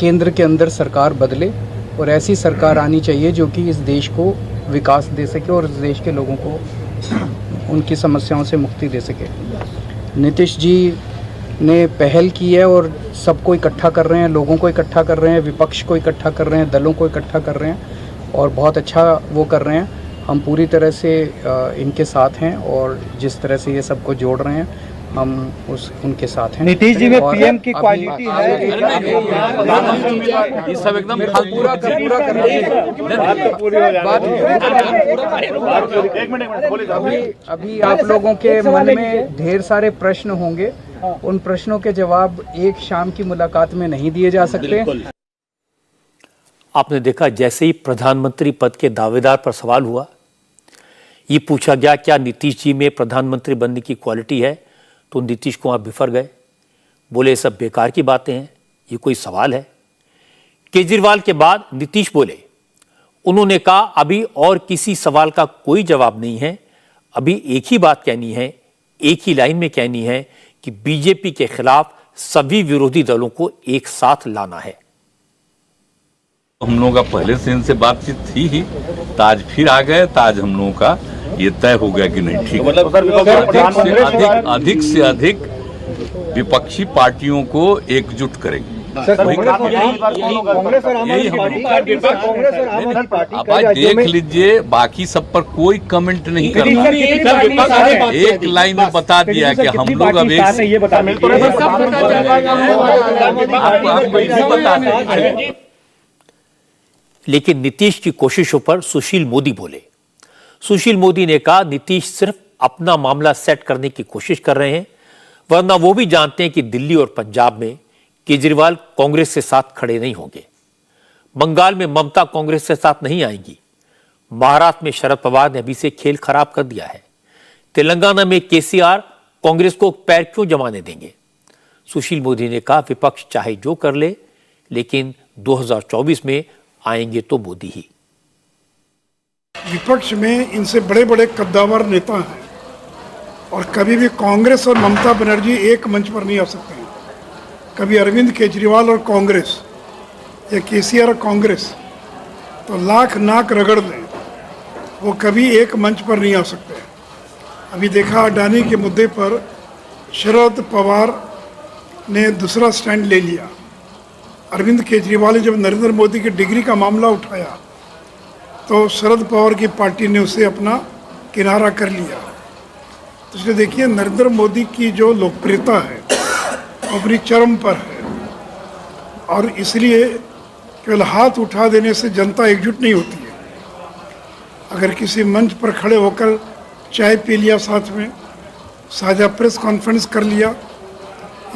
केंद्र के अंदर सरकार बदले और ऐसी सरकार आनी चाहिए जो कि इस देश को विकास दे सके और इस देश के लोगों को उनकी समस्याओं से मुक्ति दे सके। नीतीश जी ने पहल की है और सबको इकट्ठा कर रहे हैं, लोगों को इकट्ठा कर रहे हैं, विपक्ष को इकट्ठा कर रहे हैं, दलों को इकट्ठा कर रहे हैं और बहुत अच्छा वो कर रहे हैं। हम पूरी तरह से इनके साथ हैं और जिस तरह से ये सबको जोड़ रहे हैं हम उनके साथ हैं। नीतीश जी में पीएम की क्वालिटी है, ये सब एकदम पूरा अभी आप लोगों के मन में ढेर सारे प्रश्न होंगे, उन प्रश्नों के जवाब एक शाम की मुलाकात में नहीं दिए जा सकते। आपने देखा जैसे ही प्रधानमंत्री पद के दावेदार पर सवाल हुआ, ये पूछा गया क्या नीतीश जी में प्रधानमंत्री बनने की क्वालिटी है, तो नीतीश कुमार बिफर गए, बोले सब बेकार की बातें हैं, ये कोई सवाल है। केजरीवाल के बाद नीतीश बोले, उन्होंने कहा अभी और किसी सवाल का कोई जवाब नहीं है, अभी एक ही बात कहनी है, एक ही लाइन में कहनी है कि बीजेपी के खिलाफ सभी विरोधी दलों को एक साथ लाना है। हम लोगों का पहले से इनसे बातचीत थी ही, तो आज फिर आ गए, तो आज हम लोगों का ये तय हो गया कि नहीं ठीक है, अधिक से अधिक विपक्षी पार्टियों को एकजुट करेंगे। अब आज देख लीजिए, बाकी सब पर कोई कमेंट नहीं करना, एक लाइन में बता दिया कि हम लोग अब एक। लेकिन नीतीश की कोशिशों पर सुशील मोदी बोले। सुशील मोदी ने कहा नीतीश सिर्फ अपना मामला सेट करने की कोशिश कर रहे हैं, वरना वो भी जानते हैं कि दिल्ली और पंजाब में केजरीवाल कांग्रेस के साथ खड़े नहीं होंगे। बंगाल में ममता कांग्रेस के साथ नहीं आएंगी। महाराष्ट्र में शरद पवार ने अभी से खेल खराब कर दिया है। तेलंगाना में केसीआर कांग्रेस को पैर क्यों जमाने देंगे। सुशील मोदी ने कहा विपक्ष चाहे जो कर ले, लेकिन 2024 में आएंगे तो मोदी ही। विपक्ष में इनसे बड़े बड़े कद्दावर नेता हैं और कभी भी कांग्रेस और ममता बनर्जी एक मंच पर नहीं आ सकते हैं। कभी अरविंद केजरीवाल और कांग्रेस या केसीआर और कांग्रेस तो लाख नाक रगड़ दें, वो कभी एक मंच पर नहीं आ सकते। अभी देखा अडानी के मुद्दे पर शरद पवार ने दूसरा स्टैंड ले लिया। अरविंद केजरीवाल ने जब नरेंद्र मोदी की डिग्री का मामला उठाया तो शरद पवार की पार्टी ने उसे अपना किनारा कर लिया। तो इसलिए देखिए नरेंद्र मोदी की जो लोकप्रियता है वो अपनी चरम पर है और इसलिए केवल हाथ उठा देने से जनता एकजुट नहीं होती है। अगर किसी मंच पर खड़े होकर चाय पी लिया, साथ में साझा प्रेस कॉन्फ्रेंस कर लिया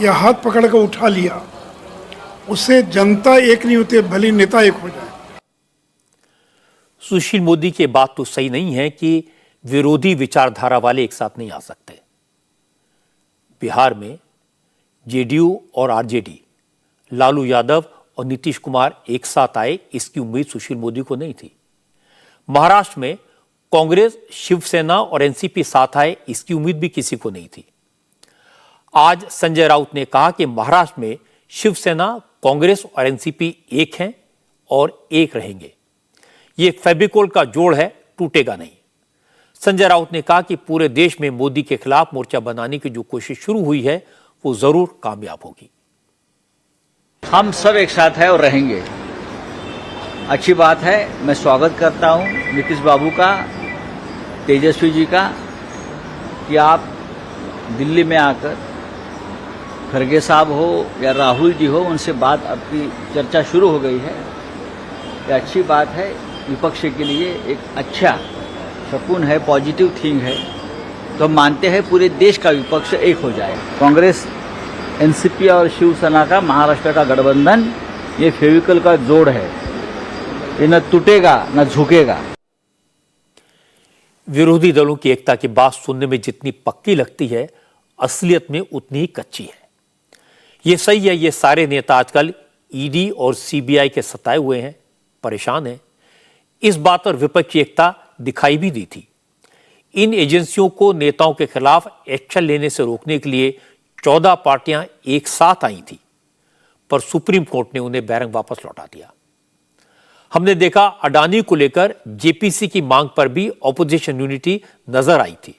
या हाथ पकड़ कर उठा लिया, उससे जनता एक नहीं होती, भले नेता एक हो जाए। सुशील मोदी की बात तो सही नहीं है कि विरोधी विचारधारा वाले एक साथ नहीं आ सकते। बिहार में जेडीयू और आरजेडी, लालू यादव और नीतीश कुमार एक साथ आए, इसकी उम्मीद सुशील मोदी को नहीं थी। महाराष्ट्र में कांग्रेस, शिवसेना और एनसीपी साथ आए, इसकी उम्मीद भी किसी को नहीं थी। आज संजय राउत ने कहा कि महाराष्ट्र में शिवसेना, कांग्रेस और एनसीपी एक हैं और एक रहेंगे। ये फेविकोल का जोड़ है, टूटेगा नहीं। संजय राउत ने कहा कि पूरे देश में मोदी के खिलाफ मोर्चा बनाने की जो कोशिश शुरू हुई है वो जरूर कामयाब होगी। हम सब एक साथ हैं और रहेंगे। अच्छी बात है। मैं स्वागत करता हूं नीतीश बाबू का, तेजस्वी जी का, कि आप दिल्ली में आकर खड़गे साहब हो या राहुल जी हो, उनसे बात आपकी चर्चा शुरू हो गई है। ये अच्छी बात है, विपक्ष के लिए एक अच्छा शकुन है, पॉजिटिव थिंग है। तो हम मानते हैं पूरे देश का विपक्ष एक हो जाए। कांग्रेस, एनसीपी और शिवसेना का महाराष्ट्र का गठबंधन ये फेविकल का जोड़ है, ये न टूटेगा न झुकेगा। विरोधी दलों की एकता की बात सुनने में जितनी पक्की लगती है, असलियत में उतनी ही कच्ची है। ये सही है, ये सारे नेता आजकल ईडी और सीबीआई के सताए हुए हैं, परेशान हैं। इस बात पर विपक्ष की एकता दिखाई भी दी थी। इन एजेंसियों को नेताओं के खिलाफ एक्शन लेने से रोकने के लिए 14 पार्टियां एक साथ आई थी, पर सुप्रीम कोर्ट ने उन्हें बैरंग वापस लौटा दिया। हमने देखा अडानी को लेकर जेपीसी की मांग पर भी ऑपोजिशन यूनिटी नजर आई थी।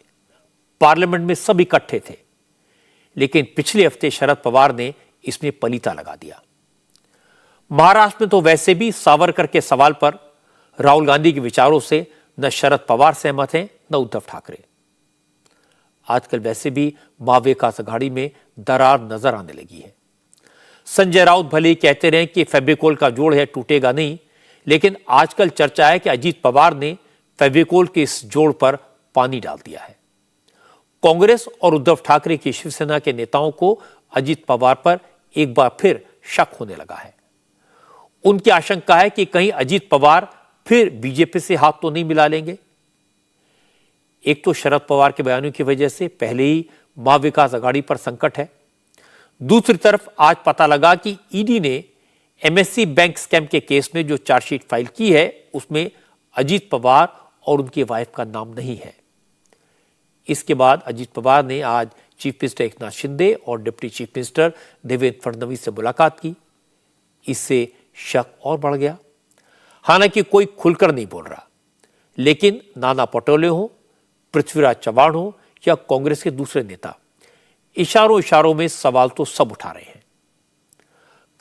पार्लियामेंट में सब इकट्ठे थे, लेकिन पिछले हफ्ते शरद पवार ने इसमें पलीता लगा दिया। महाराष्ट्र में तो वैसे भी सावरकर के सवाल पर राहुल गांधी के विचारों से न शरद पवार सहमत हैं न उद्धव ठाकरे। आजकल वैसे भी महाविकास अघाड़ी में दरार नजर आने लगी है। संजय राउत भले ही कहते रहे कि फेविकोल का जोड़ है, टूटेगा नहीं, लेकिन आजकल चर्चा है कि अजीत पवार ने फेविकोल के इस जोड़ पर पानी डाल दिया है। कांग्रेस और उद्धव ठाकरे की शिवसेना के नेताओं को अजीत पवार पर एक बार फिर शक होने लगा है। उनकी आशंका है कि कहीं अजीत पवार फिर बीजेपी से हाथ तो नहीं मिला लेंगे। एक तो शरद पवार के बयानों की वजह से पहले ही महाविकास अघाड़ी पर संकट है। दूसरी तरफ आज पता लगा कि ईडी ने एमएससी बैंक स्कैम के केस में जो चार्जशीट फाइल की है, उसमें अजीत पवार और उनकी वाइफ का नाम नहीं है। इसके बाद अजीत पवार ने आज चीफ मिनिस्टर एकनाथ शिंदे और deputy chief minister Devendra Fadnavis से मुलाकात की। इससे शक और बढ़ गया। हालांकि कोई खुलकर नहीं बोल रहा, लेकिन नाना पटोले हो, पृथ्वीराज चव्हाण हो या कांग्रेस के दूसरे नेता, इशारों इशारों में सवाल तो सब उठा रहे हैं।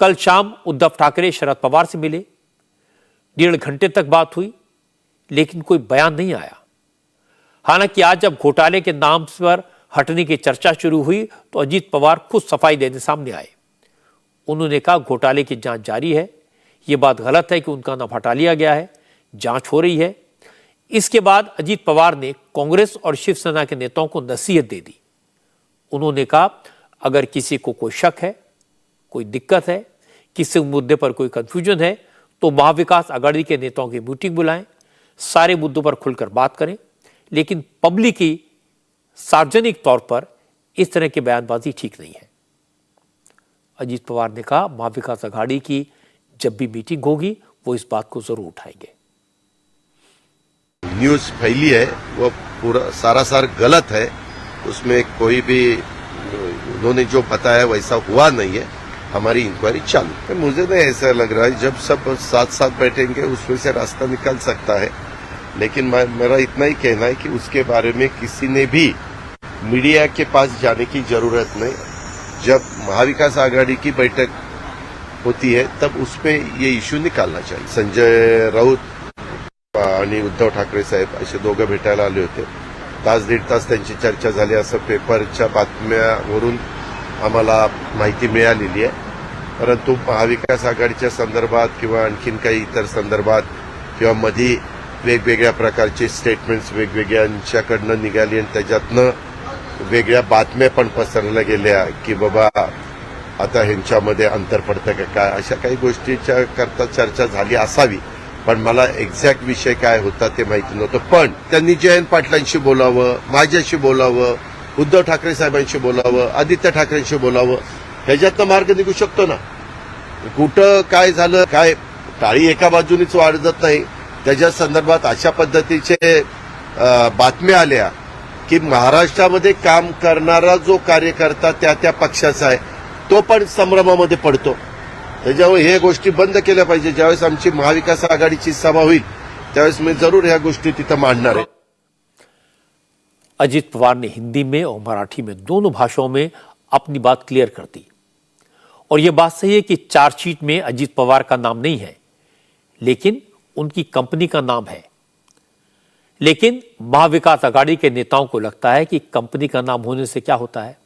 कल शाम उद्धव ठाकरे शरद पवार से मिले, 1.5 घंटे तक बात हुई, लेकिन कोई बयान नहीं आया। हालांकि आज जब घोटाले के नाम पर हटने की चर्चा शुरू हुई तो अजीत पवार खुद सफाई देने सामने आए। उन्होंने कहा घोटाले की जांच जारी है, यह बात गलत है कि उनका नाम हटा लिया गया है, जांच हो रही है। इसके बाद अजीत पवार ने कांग्रेस और शिवसेना के नेताओं को नसीहत दे दी। उन्होंने कहा अगर किसी को कोई शक है, कोई दिक्कत है, किसी मुद्दे पर कोई कंफ्यूजन है, तो महाविकास अघाड़ी के नेताओं की मीटिंग बुलाएं, सारे मुद्दों पर खुलकर बात करें, लेकिन पब्लिकली सार्वजनिक तौर पर इस तरह की बयानबाजी ठीक नहीं है। अजीत पवार ने कहा महाविकास अघाड़ी की जब भी मीटिंग होगी वो इस बात को जरूर उठाएंगे। न्यूज फैली है वो पूरा सारासार गलत है, उसमें कोई भी उन्होंने जो बताया वैसा हुआ नहीं है। हमारी इंक्वायरी चालू है। मुझे नहीं ऐसा लग रहा है, जब सब साथ साथ बैठेंगे उसमें से रास्ता निकल सकता है, लेकिन मेरा इतना ही कहना है कि उसके बारे में किसी ने भी मीडिया के पास जाने की जरूरत नहीं। जब महाविकास आघाड़ी की बैठक होती है तब उसमें ये इश्यू निकालना चाहिए। संजय राऊत आणि उद्धव ठाकरे साहेब असे दोघं भेटायला आले होते। तास दीड तास त्यांची चर्चा झाली असं पेपरच्या बातम्यावरून आम्हाला माहिती मिळालेली आहे। परंतु महाविकास आघाडीच्या संदर्भात किंवा आणखीन काही इतर संदर्भात किंवा मध्ये वेगवेगळ्या प्रकारचे स्टेटमेंट्स वेगवेगळ्यांच्याकडनं निघाली आणि त्याच्यातनं वेगळ्या बातम्या पण पसरल्या गेल्या की बाबा आता ह्यांच्यामध्ये अंतर पडतं का काय, अशा काही गोष्टीच्या करता चर्चा झाली असावी, पण मला एक्झॅक्ट विषय काय होता ते माहिती नव्हतं. पण त्यांनी जयंत पाटलांशी बोलावं, माझ्याशी बोलावं, उद्धव ठाकरे साहेबांशी बोलावं, आदित्य ठाकरेंशी बोलावं, ह्याच्यातनं मार्ग निघू शकतो ना. कुठं काय झालं, काय टाळी एका बाजूनीच वाजत नाही, त्याच्या संदर्भात अशा पद्धतीचे बातम्या आल्या की महाराष्ट्रामध्ये काम करणारा जो कार्यकर्ता त्या पक्षाचा आहे तो पण संभ्रमामध्ये पडतो. त्याच्यामुळे हे गोष्टी बंद केल्या पाहिजे. ज्यावेळेस आमची महाविकास आघाडीची सभा होईल त्यावेळेस मी जरूर ह्या गोष्टी तिथं मांडणार आहे. अजित पवार ने हिंदी में और मराठी में दोनों भाषाओं में अपनी बात क्लियर कर दी. और यह बात सही है कि चार्जशीट में अजित पवार का नाम नहीं है, लेकिन उनकी कंपनी का नाम है. लेकिन महाविकास आघाड़ी के नेताओं को लगता है कि कंपनी का नाम होने से क्या होता है,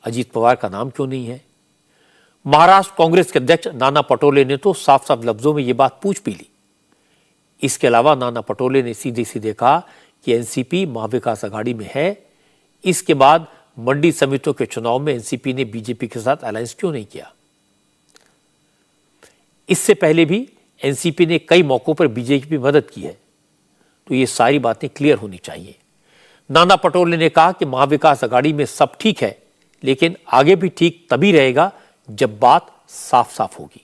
अजित पवार का नाम क्यों नहीं है. महाराष्ट्र कांग्रेस के अध्यक्ष नाना पटोले ने तो साफ साफ लफ्जों में यह बात पूछ भी ली. इसके अलावा नाना पटोले ने सीधे सीधे कहा कि एनसीपी महाविकास आघाड़ी में है. इसके बाद मंडी समितियों के चुनाव में एनसीपी ने बीजेपी के साथ अलायंस क्यों नहीं किया. इससे पहले भी एनसीपी ने कई मौकों पर बीजेपी की मदद की है. तो ये सारी बातें क्लियर होनी चाहिए. नाना पटोले ने कहा कि महाविकास आघाड़ी में सब ठीक है, लेकिन आगे भी ठीक तभी रहेगा जब बात साफ साफ होगी.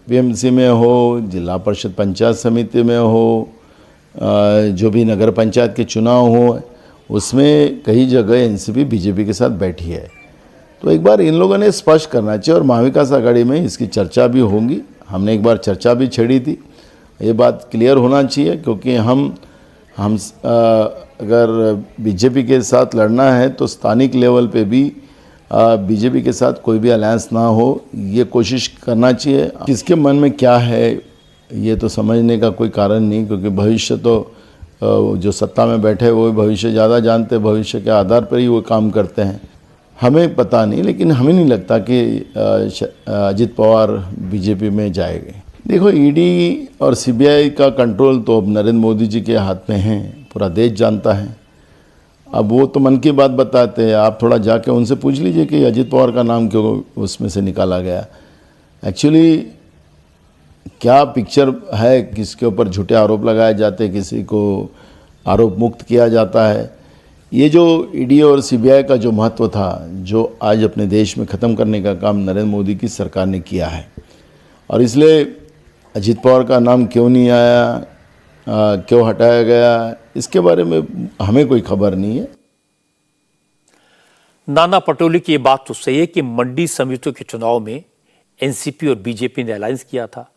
बीएमसी में हो, जिला परिषद पंचायत समिति में हो, जो भी नगर पंचायत के चुनाव हो, उसमें कई जगह एनसीपी बीजेपी के साथ बैठी है. तो एक बार इन लोगों ने स्पष्ट करना चाहिए. और महाविकास आघाड़ी में इसकी चर्चा भी होगी. हमने एक बार चर्चा भी छेड़ी थी. ये बात क्लियर होना चाहिए, क्योंकि हम अगर बीजेपी के साथ लड़ना है तो स्थानिक लेवल पे भी बीजेपी के साथ कोई भी अलायंस ना हो, ये कोशिश करना चाहिए. किसके मन में क्या है ये तो समझने का कोई कारण नहीं, क्योंकि भविष्य तो जो सत्ता में बैठे वो भविष्य ज़्यादा जानते, भविष्य के आधार पर ही वो काम करते हैं. हमें पता नहीं, लेकिन हमें नहीं लगता कि अजित पवार बीजेपी में जाएंगे. देखो, ईडी और सीबीआई का कंट्रोल तो अब नरेंद्र मोदी जी के हाथ में है, पूरा देश जानता है. अब वो तो मन की बात बताते हैं. आप थोड़ा जाके उनसे पूछ लीजिए कि अजित पवार का नाम क्यों उसमें से निकाला गया. एक्चुअली क्या पिक्चर है, किसके ऊपर झूठे आरोप लगाए जाते, किसी को आरोप मुक्त किया जाता है. ये जो ईडी और सीबीआई का जो महत्व था, जो आज अपने देश में ख़त्म करने का काम नरेंद्र मोदी की सरकार ने किया है. और इसलिए अजित पवार का नाम क्यों नहीं आया, क्यों हटाया गया, इसके बारे में हमें कोई खबर नहीं है. नाना पटोले की ये बात तो सही है कि मंडी समितियों के चुनाव में एनसीपी और बीजेपी ने अलायंस किया था.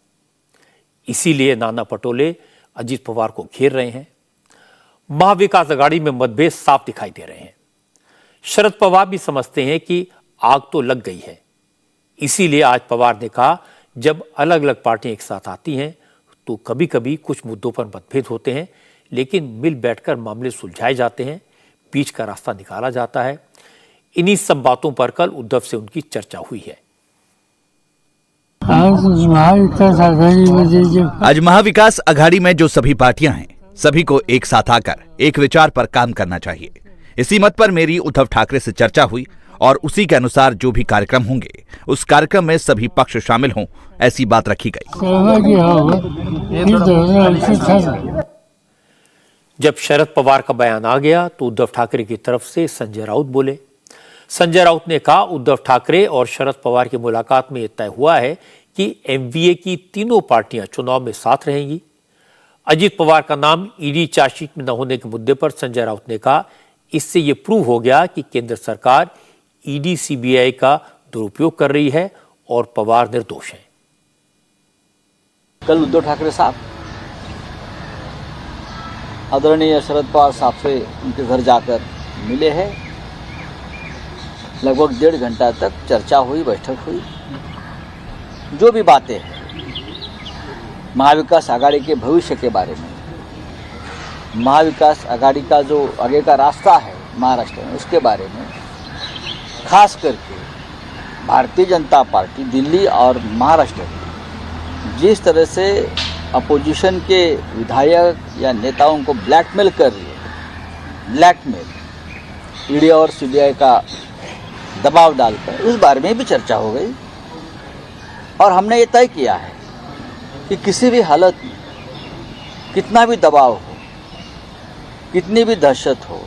इसीलिए नाना पटोले अजित पवार को घेर रहे हैं. महाविकास आघाड़ी में मतभेद साफ दिखाई दे रहे हैं. शरद पवार भी समझते हैं कि आग तो लग गई है. इसीलिए आज पवार ने कहा, जब अलग अलग पार्टियां एक साथ आती हैं तो कभी कभी कुछ मुद्दों पर मतभेद होते हैं, लेकिन मिल बैठकर मामले सुलझाए जाते हैं, बीच का रास्ता निकाला जाता है. इन्हीं सब बातों पर कल उद्धव से उनकी चर्चा हुई है. आज महाविकास आघाड़ी में जो सभी पार्टियां हैं, सभी को एक साथ आकर एक विचार पर काम करना चाहिए. इसी मत पर मेरी उद्धव ठाकरे से चर्चा हुई और उसी के अनुसार जो भी कार्यक्रम होंगे उस कार्यक्रम में सभी पक्ष शामिल हों, ऐसी बात रखी गई. जब शरद पवार का बयान आ गया तो उद्धव ठाकरे की तरफ से संजय राउत बोले. संजय राउत ने कहा, उद्धव ठाकरे और शरद पवार की मुलाकात में यह तय हुआ है कि एमवीए की तीनों पार्टियां चुनाव में साथ रहेंगी. अजित पवार का नाम ईडी चार्जशीट में न होने के मुद्दे पर संजय राउत ने कहा, इससे यह प्रूव हो गया कि केंद्र सरकार ईडी सीबीआई का दुरुपयोग कर रही है और पवार निर्दोष हैं. कल उद्धव ठाकरे साहब आदरणीय शरद पवार साहब से उनके घर जाकर मिले हैं. लगभग 1.5 घंटा तक चर्चा हुई, बैठक हुई. जो भी बातें हैं महाविकास आघाड़ी के भविष्य के बारे में, महाविकास आघाड़ी का जो आगे का रास्ता है महाराष्ट्र में, उसके बारे में, खास करके भारतीय जनता पार्टी दिल्ली और महाराष्ट्र में जिस तरह से अपोजिशन के विधायक या नेताओं को ब्लैकमेल कर रही है, ब्लैकमेल ईडी और सीबीआई का दबाव डालकर, उस बारे में भी चर्चा हो गई। और हमने ये तय किया है कि किसी भी हालत में कितना भी दबाव हो, कितनी भी दहशत हो,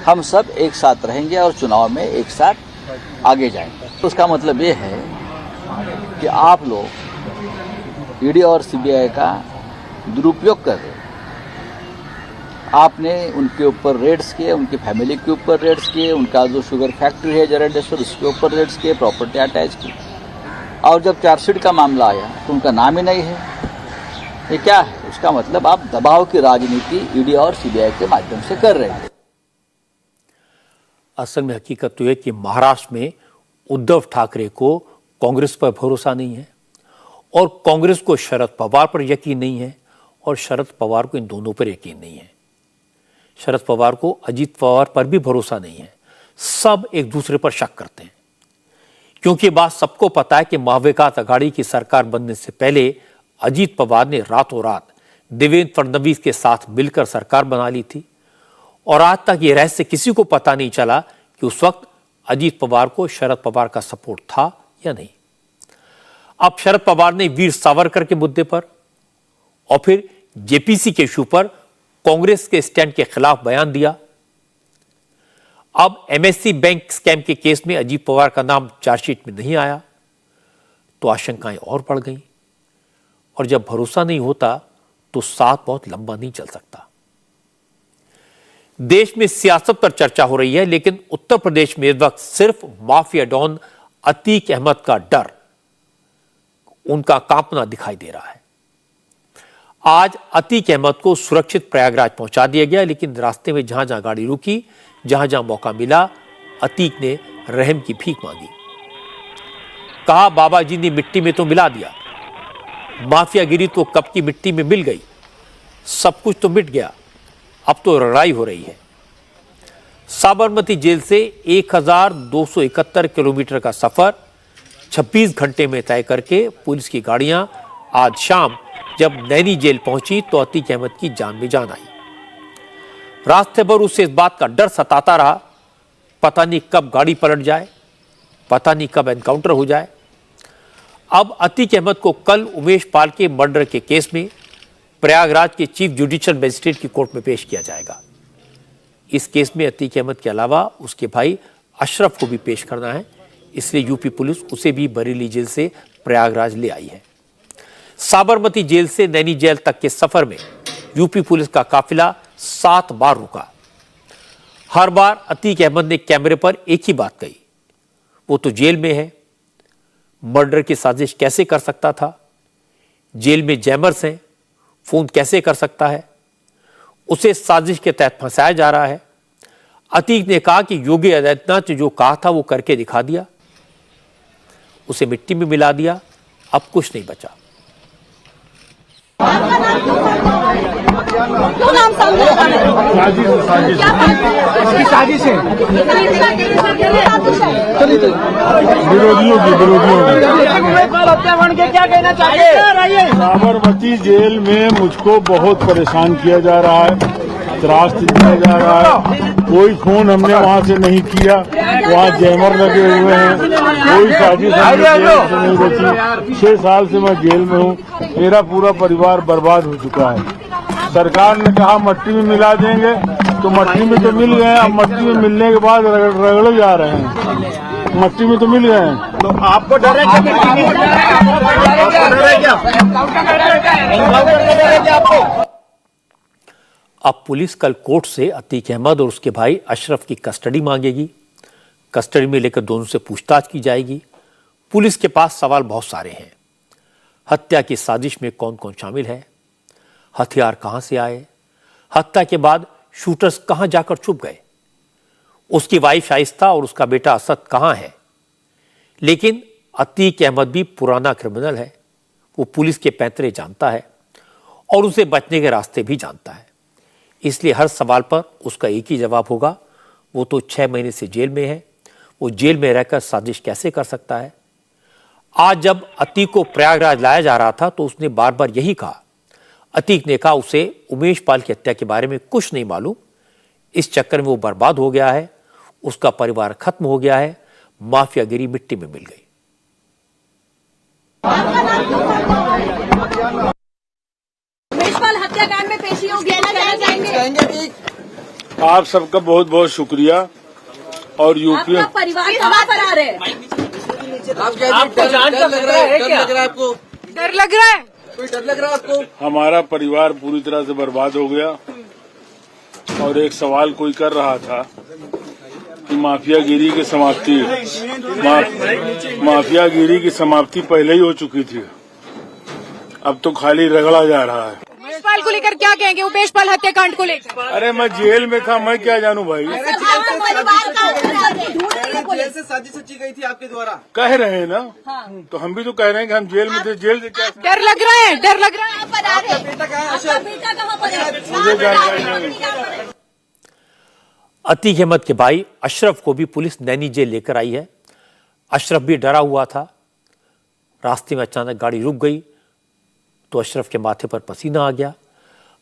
हम सब एक साथ रहेंगे और चुनाव में एक साथ आगे जाएंगे। उसका मतलब ये है कि आप लोग ईडी और सीबीआई का दुरुपयोग कर रहे हैं। आपने उनके ऊपर रेड्स किए, उनकी फैमिली के ऊपर रेड्स किए, उनका जो शुगर फैक्ट्री है जरंडेश्वर उसके ऊपर रेड्स किए, प्रॉपर्टी अटैच की। और जब चार्जशीट का मामला आया तो उनका नाम ही नहीं है। ये क्या है? उसका मतलब आप दबाव की राजनीति ईडी और सीबीआई के माध्यम से कर रहे हैं। असल में हकीकत तो है कि महाराष्ट्र में उद्धव ठाकरे को कांग्रेस पर भरोसा नहीं है और कांग्रेस को शरद पवार पर यकीन नहीं है और शरद पवार को इन दोनों पर यकीन नहीं है। शरद पवार को अजीत पवार पर भी भरोसा नहीं है। सब एक दूसरे पर शक करते हैं क्योंकि बात सबको पता है कि महाविकास आघाड़ी की सरकार बनने से पहले अजीत पवार ने रातों रात देवेंद्र फडणवीस के साथ मिलकर सरकार बना ली थी और आज तक ये रहस्य किसी को पता नहीं चला कि उस वक्त अजीत पवार को शरद पवार का सपोर्ट था या नहीं। अब शरद पवार ने वीर सावरकर के मुद्दे पर और फिर जेपीसी के इशू पर कांग्रेस के स्टैंड के खिलाफ बयान दिया। अब एमएससी बैंक स्कैम के केस में अजीत पवार का नाम चार्जशीट में नहीं आया तो आशंकाएं और बढ़ गईं और जब भरोसा नहीं होता तो साथ बहुत लंबा नहीं चल सकता। देश में सियासत पर चर्चा हो रही है लेकिन उत्तर प्रदेश में इस वक्त सिर्फ माफिया डॉन अतीक अहमद का डर, उनका कांपना दिखाई दे रहा है। आज अतीक अहमद को सुरक्षित प्रयागराज पहुंचा दिया गया लेकिन रास्ते में जहां जहां गाड़ी रुकी, जहां जहां मौका मिला, अतीक ने रहम की भीख मांगी। कहा बाबा जी ने मिट्टी में तो मिला दिया, माफियागिरी तो कब की मिट्टी में मिल गई, सब कुछ तो मिट गया, अब तो लड़ाई हो रही है। साबरमती जेल से 1271 किलोमीटर का सफर 26 घंटे में तय करके पुलिस की गाड़ियां आज शाम जब नैनी जेल पहुंची तो अतीक अहमद की जान में जान आई। रास्ते भर उसे इस बात का डर सताता रहा, पता नहीं कब गाड़ी पलट जाए, पता नहीं कब एनकाउंटर हो जाए। अब अतीक अहमद को कल उमेश पाल के मर्डर के केस में प्रयागराज के चीफ जुडिशियल मजिस्ट्रेट की कोर्ट में पेश किया जाएगा। इस केस में अतीक अहमद के अलावा उसके भाई अशरफ को भी पेश करना है, इसलिए यूपी पुलिस उसे भी बरेली जेल से प्रयागराज ले आई है। साबरमती जेल से नैनी जेल तक के सफर में यूपी पुलिस का काफिला 7 बार रुका। हर बार अतीक अहमद ने कैमरे पर एक ही बात कही, वो तो जेल में है, मर्डर की साजिश कैसे कर सकता था, जेल में जैमर्स हैं, फोन कैसे कर सकता है, उसे साजिश के तहत फंसाया जा रहा है। अतीक ने कहा कि योगी आदित्यनाथ ने जो कहा था वो करके दिखा दिया, उसे मिट्टी में मिला दिया, अब कुछ नहीं बचा। साजिश है विरोधियों की क्या कहना चाहिए? साबरमती जेल में मुझको बहुत परेशान किया जा रहा है, त्रास दिया जा रहा है। कोई फोन हमने वहाँ से नहीं किया, वहाँ जैमर लगे हुए हैं, कोई साजिश नहीं बची। 6 साल से मैं जेल में हूँ, मेरा पूरा परिवार बर्बाद हो चुका है। सरकार ने कहा मट्टी में मिला देंगे, तो मट्टी में तो मिल गए, अब मट्टी में मिलने के बाद रगड़े जा रहे हैं। मट्टी में तो मिल गए हैं, तो आपको डर है क्या? अब पुलिस कल कोर्ट से अतीक अहमद और उसके भाई अशरफ की कस्टडी मांगेगी। कस्टडी में लेकर दोनों से पूछताछ की जाएगी। पुलिस के पास सवाल बहुत सारे हैं। हत्या की साजिश में कौन कौन शामिल है, हथियार कहां से आए, हत्या के बाद शूटर्स कहां जाकर छुप गए, उसकी वाइफ शाइस्ता और उसका बेटा असद कहां है। लेकिन अतीक अहमद भी पुराना क्रिमिनल है, वो पुलिस के पैंतरे जानता है और उसे बचने के रास्ते भी जानता है। इसलिए हर सवाल पर उसका एक ही जवाब होगा, वो तो 6 महीने से जेल में है, वो जेल में रहकर साजिश कैसे कर सकता है। आज जब अतीक को प्रयागराज लाया जा रहा था तो उसने बार बार यही कहा। अतीक ने कहा उसे उमेश पाल की हत्या के बारे में कुछ नहीं मालूम, इस चक्कर में वो बर्बाद हो गया है, उसका परिवार खत्म हो गया है, माफियागिरी मिट्टी में मिल गई। हत्याकांड में पेशी होगी, चाहेंगे। आप सबका बहुत बहुत शुक्रिया। और यूपी आपका परिवार कहाँ पर आ रहे हैं? आपको जान का लग रहा है क्या? आपको डर लग रहा है? कोई डर लग रहा है आपको? हमारा परिवार पूरी तरह से बर्बाद हो गया। और एक सवाल कोई कर रहा था कि माफियागिरी की समाप्ति माफियागिरी की समाप्ति पहले ही हो चुकी थी, अब तो खाली रगड़ा जा रहा है। उमेश पाल को लेकर क्या कहेंगे? उमेश पाल हत्याकांड को लेकर? अरे मैं जेल में था, मैं क्या जानूं भाई। जेल से साजिश रची गई थी आपके द्वारा, कह रहे हैं ना। तो हम भी तो कह रहे हैं कि हम जेल में थे, जेल से क्या। डर लग रहा है, डर लग रहा है। आपका बेटा कहाँ है? मुझे जानकारी नहीं। अतीक अहमद के भाई अशरफ को भी पुलिस नैनी जेल लेकर आई है। अशरफ भी डरा हुआ था। रास्ते में अचानक गाड़ी रुक गई तो अशरफ के माथे पर पसीना आ गया।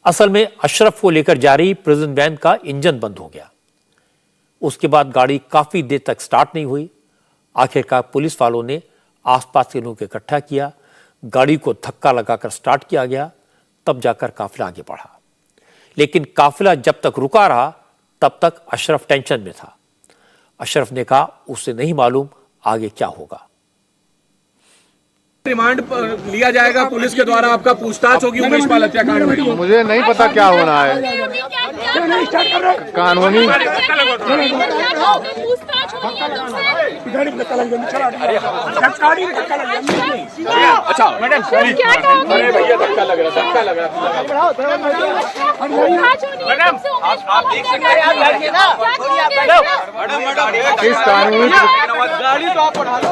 असल में अशरफ को लेकर जा रही प्रिजन वैन का इंजन बंद हो गया। उसके बाद गाड़ी काफी देर तक स्टार्ट नहीं हुई। आखिरकार पुलिस वालों ने आसपास के लोगों को इकट्ठा किया, गाड़ी को धक्का लगाकर स्टार्ट किया गया, तब जाकर काफिला आगे बढ़ा। लेकिन काफिला जब तक रुका रहा तब तक अशरफ टेंशन में था। अशरफ ने कहा उसे नहीं मालूम आगे क्या होगा। रिमांड पर लिया जाएगा पुलिस के द्वारा, आपका पूछताछ होगी उमेश पाल हत्याकांड में। मुझे नहीं पता क्या होना है कानूनी। अच्छा मैडम, अरे भैया धक्का लग रहा, धक्का लग रहा। मैडम आप देख सकते हैं किस कानूनी गाड़ी तो आप बढ़ा लो।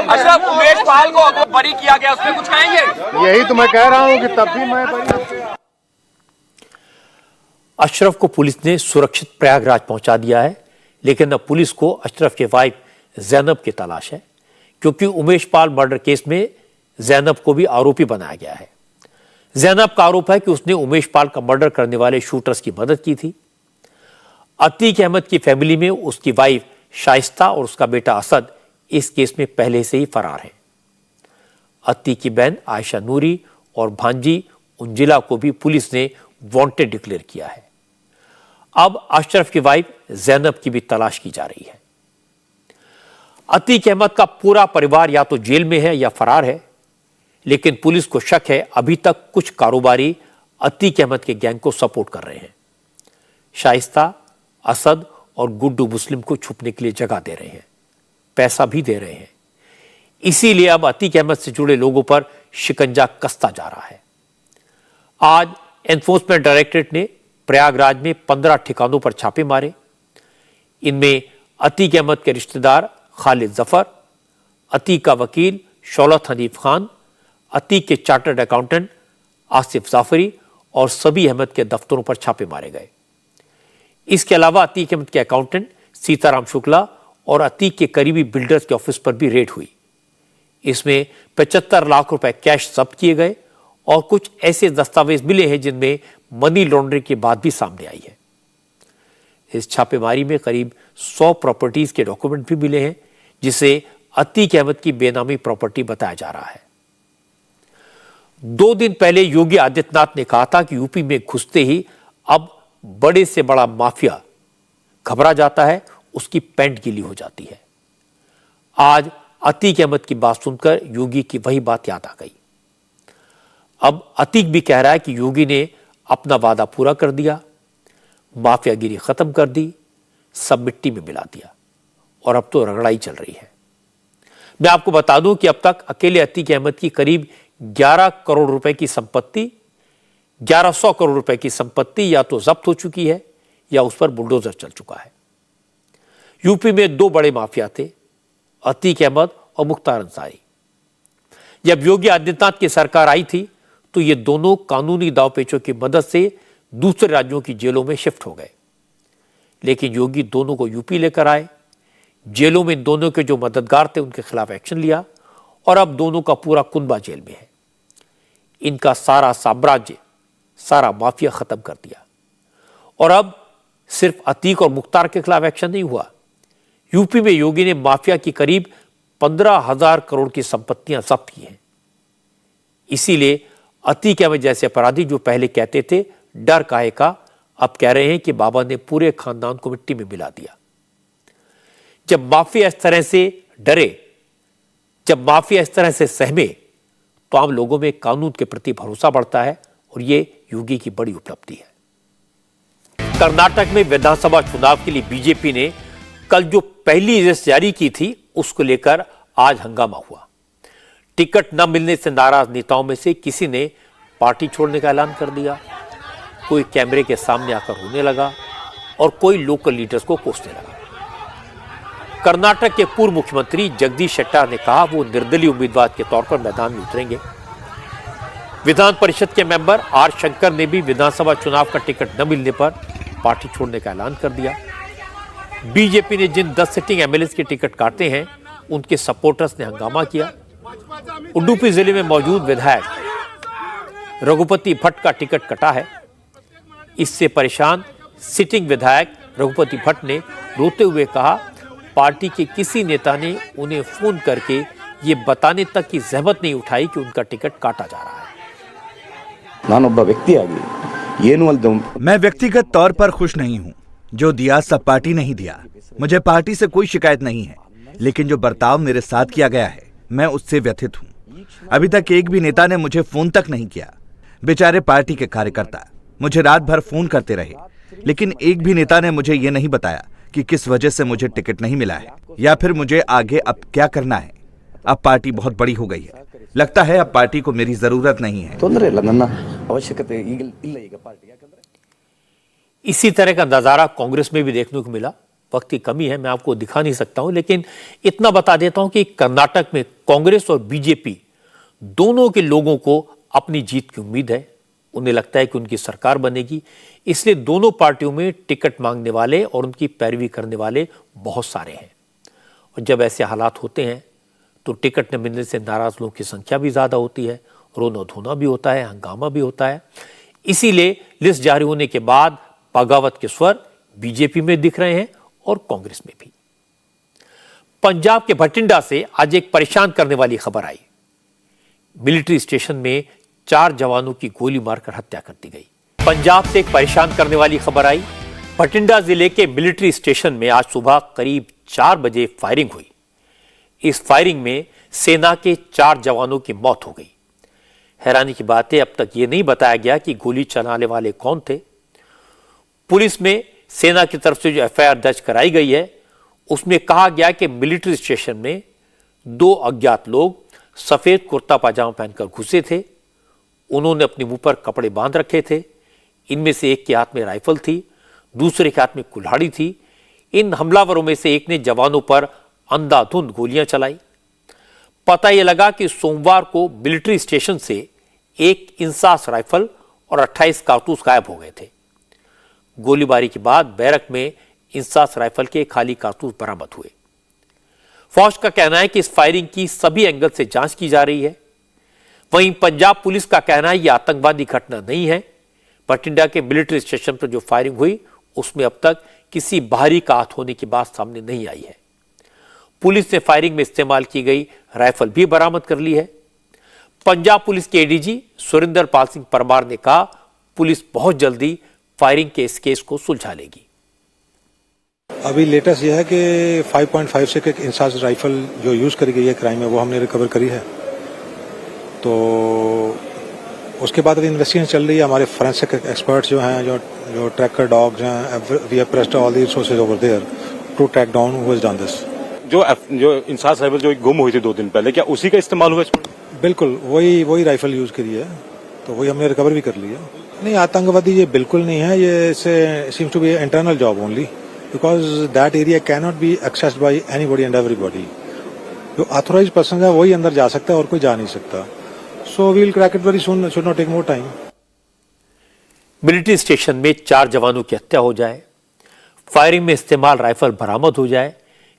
अशरफ उमेश पाल को अब बरी किया गया, उसमें कुछ कहेंगे? यही तो मैं कह रहा हूँ कि तब भी मैं अशरफ को पुलिस ने सुरक्षित प्रयागराज पहुंचा दिया है, लेकिन अब पुलिस को अशरफ के वाइफ जैनब की तलाश है, क्योंकि उमेश पाल मर्डर केस में जैनब को भी आरोपी बनाया गया है। जैनब का आरोप है कि उसने उमेश पाल का मर्डर करने वाले शूटर्स की मदद की थी। अतीक अहमद की फैमिली में उसकी वाइफ शाइस्ता और उसका बेटा असद इस केस में पहले से ही फरार है। अतीक की बहन आयशा नूरी और भांजी उंजिला को भी पुलिस ने वांटेड डिक्लेयर किया है। अब अशरफ की वाइफ जैनब की भी तलाश की जा रही है। अतीक अहमद का पूरा परिवार या तो जेल में है या फरार है, लेकिन पुलिस को शक है अभी तक कुछ कारोबारी अतीक अहमद के गैंग को सपोर्ट कर रहे हैं। शाइस्ता, असद और गुड्डू मुस्लिम को छुपने के लिए जगह दे रहे हैं, पैसा भी दे रहे हैं। इसीलिए अब अतीक अहमद से जुड़े लोगों पर शिकंजा कसता जा रहा है। आज एनफोर्समेंट डायरेक्टरेट ने प्रयागराज में 15 ठिकानों पर छापे मारे। इनमें अतीक अहमद के रिश्तेदार खालिद जफर, अतीक का वकील शौलत हनीफ खान, अतीक के चार्टर्ड अकाउंटेंट आसिफ जाफरी और सभी अहमद के दफ्तरों पर छापे मारे गए। इसके अलावा अतीक अहमद के अकाउंटेंट सीताराम शुक्ला और अतीक के करीबी बिल्डर्स के ऑफिस पर भी रेड हुई। इसमें 75 लाख रुपए कैश जब्त किए गए और कुछ ऐसे दस्तावेज मिले हैं जिनमें मनी लॉन्ड्रिंग की बात भी सामने आई है। इस छापेमारी में करीब 100 प्रॉपर्टीज के डॉक्यूमेंट भी मिले हैं, जिसे अतीक अहमद की बेनामी प्रॉपर्टी बताया जा रहा है। 2 दिन पहले योगी आदित्यनाथ ने कहा था कि यूपी में घुसते ही अब बड़े से बड़ा माफिया घबरा जाता है, उसकी पैंट गीली हो जाती है। आज अतीक अहमद की बात सुनकर योगी की वही बात याद आ गई। अब अतीक भी कह रहा है कि योगी ने अपना वादा पूरा कर दिया, माफियागिरी खत्म कर दी, सब मिट्टी में मिला दिया और अब तो रगड़ाई चल रही है। मैं आपको बता दूं कि अब तक अकेले अतीक अहमद की करीब 11 करोड़ रुपए की संपत्ति, 1100 करोड़ रुपए की संपत्ति या तो जब्त हो चुकी है या उस पर बुलडोजर चल चुका है। यूपी में 2 बड़े माफिया थे, अतीक अहमद और मुख्तार अंसारी। जब योगी आदित्यनाथ की सरकार आई थी तो ये दोनों कानूनी दावपेचों की मदद से दूसरे राज्यों की जेलों में शिफ्ट हो गए, लेकिन योगी दोनों को यूपी लेकर आए। जेलों में दोनों के जो मददगार थे उनके खिलाफ एक्शन लिया और अब दोनों का पूरा कुनबा जेल में है। इनका सारा साम्राज्य, सारा माफिया खत्म कर दिया और अब सिर्फ अतीक और मुख्तार के खिलाफ एक्शन नहीं हुआ। यूपी में योगी ने माफिया की करीब 15,000 करोड़ की संपत्तियां जब्त की हैं। इसीलिए अतीक अहमद जैसे अपराधी जो पहले कहते थे डर काहे का, अब कह रहे हैं कि बाबा ने पूरे खानदान को मिट्टी में मिला दिया। जब माफिया इस तरह से डरे, जब माफिया इस तरह से सहमे, तो आम लोगों में कानून के प्रति भरोसा बढ़ता है और ये योगी की बड़ी उपलब्धि है। कर्नाटक में विधानसभा चुनाव के लिए बीजेपी ने कल जो पहली लिस्ट जारी की थी उसको लेकर आज हंगामा हुआ। टिकट न मिलने से नाराज नेताओं में से किसी ने पार्टी छोड़ने का ऐलान कर दिया, कोई कैमरे के सामने आकर रोने लगा और कोई लोकल लीडर्स को कोसने लगा। कर्नाटक के पूर्व मुख्यमंत्री जगदीश शेट्टर ने कहा वो निर्दलीय उम्मीदवार के तौर पर मैदान में उतरेंगे। विधान परिषद के मेंबर आर शंकर ने भी विधानसभा चुनाव का टिकट न मिलने पर पार्टी छोड़ने का ऐलान कर दिया। बीजेपी ने जिन 10 सिटिंग एमएलएस के टिकट काटे हैं उनके सपोर्टर्स ने हंगामा किया। उडुपी जिले में मौजूद विधायक रघुपति भट्ट का टिकट कटा है। इससे परेशान सिटिंग विधायक रघुपति भट्ट ने रोते हुए कहा पार्टी के किसी नेता ने उन्हें फोन करके ये बताने तक की जहमत नहीं उठाई कि उनका टिकट काटा जा रहा है। मैं व्यक्तिगत तौर पर खुश नहीं हूं। जो दिया सब पार्टी नहीं दिया। मुझे पार्टी से कोई शिकायत नहीं है, लेकिन जो बर्ताव मेरे साथ किया गया है मैं उससे व्यथित हूं। अभी तक एक भी नेता ने मुझे फोन तक नहीं किया। बेचारे पार्टी के कार्यकर्ता मुझे रात भर फोन करते रहे, लेकिन एक भी नेता ने मुझे ये नहीं बताया कि किस वजह से मुझे टिकट नहीं मिला है या फिर मुझे आगे अब क्या करना है। अब पार्टी बहुत बड़ी हो गई है। लगता है अब पार्टी को मेरी जरूरत नहीं है। इसी तरह का नजारा कांग्रेस में भी देखने को मिला। वक्त की कमी है, मैं आपको दिखा नहीं सकता हूं, लेकिन इतना बता देता हूं कि कर्नाटक में कांग्रेस और बीजेपी दोनों के लोगों को अपनी जीत की उम्मीद है। उन्हें लगता है कि उनकी सरकार बनेगी, इसलिए दोनों पार्टियों में टिकट मांगने वाले और उनकी पैरवी करने वाले बहुत सारे हैं। और जब ऐसे हालात होते हैं तो टिकट न मिलने से नाराज लोगों की संख्या भी ज्यादा होती है, रोना धोना भी होता है, हंगामा भी होता है। इसीलिए लिस्ट जारी होने के बाद बगावत के स्वर बीजेपी में दिख रहे हैं और कांग्रेस में भी। पंजाब के भटिंडा से आज एक परेशान करने वाली खबर आई। मिलिट्री स्टेशन में 4 जवानों की गोली मारकर हत्या कर दी गई। पंजाब से एक परेशान करने वाली खबर आई। भटिंडा जिले के मिलिट्री स्टेशन में आज सुबह करीब 4 बजे फायरिंग हुई। इस फायरिंग में सेना के 4 जवानों की मौत हो गई। हैरानी की बात है, अब तक यह नहीं बताया गया कि गोली चलाने वाले कौन थे। पुलिस में सेना की तरफ से जो एफआईआर दर्ज कराई गई है उसमें कहा गया कि मिलिट्री स्टेशन में 2 अज्ञात लोग सफेद कुर्ता पाजामा पहनकर घुसे थे। उन्होंने अपने मुंह पर कपड़े बांध रखे थे। इनमें से एक के हाथ में राइफल थी, दूसरे के हाथ में कुल्हाड़ी थी। इन हमलावरों में से एक ने जवानों पर अंधाधुंध गोलियां चलाई। पता यह लगा कि सोमवार को मिलिट्री स्टेशन से एक इंसास राइफल और 28 कारतूस गायब हो गए थे। गोलीबारी के बाद बैरक में इंसास राइफल के खाली कारतूस बरामद हुए। फौज का कहना है कि इस फायरिंग की सभी एंगल से जांच की जा रही है। वहीं पंजाब पुलिस का कहना है यह आतंकवादी घटना नहीं है। भटिंडा के मिलिट्री स्टेशन पर जो फायरिंग हुई उसमें अब तक किसी बाहरी का हाथ होने की बात सामने नहीं आई है। पुलिस ने फायरिंग में इस्तेमाल की गई राइफल भी बरामद कर ली है। पंजाब पुलिस के एडीजी सुरेंद्र पाल सिंह परमार ने कहा पुलिस बहुत जल्दी फायरिंग के इस केस को सुलझा लेगी। अभी लेटेस्ट यह है कि 5.5 से एक इंसास राइफल जो यूज करी गई है क्राइम में वो हमने रिकवर करी है। तो उसके बाद अभी इन्वेस्टिगेशन चल रही है। हमारे फोरेंसिक एक्सपर्ट्स जो हैं, जो ट्रैकर डॉग्स हैं, we have pressed all the resources over there to track down who has done this. जो इंसास राइफल जो गुम हुई थी 2 दिन पहले, क्या उसी का इस्तेमाल हुआ इसमें? बिल्कुल वही राइफल यूज करी है, तो वही हमने रिकवर भी कर लिया। नहीं, आतंकवादी ये बिल्कुल नहीं है। ये seems to be internal job only because that area can not be accessed by anybody and everybody. जो ऑथोराइज्ड पर्सन है वही अंदर जा सकता है और कोई जा नहीं सकता। So we will crack it very soon, should not take more time. Military station में 4 जवानों की हत्या हो जाए, फायरिंग में इस्तेमाल राइफल बरामद हो जाए,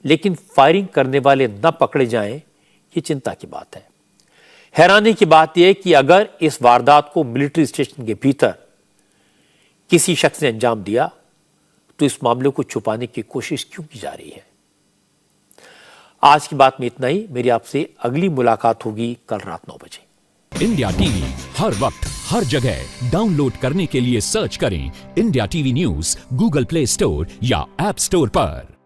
लेकिन फायरिंग करने वाले न पकड़े जाएं, ये चिंता की बात है। हैरानी की बात यह कि अगर इस वारदात को मिलिट्री स्टेशन के भीतर किसी शख्स ने अंजाम दिया तो इस मामले को छुपाने की कोशिश क्यों की जा रही है? आज की बात में इतना ही। मेरी आपसे अगली मुलाकात होगी कल रात 9 बजे। इंडिया टीवी हर वक्त हर जगह डाउनलोड करने के लिए सर्च करें India TV news Google play store या ऐप स्टोर पर।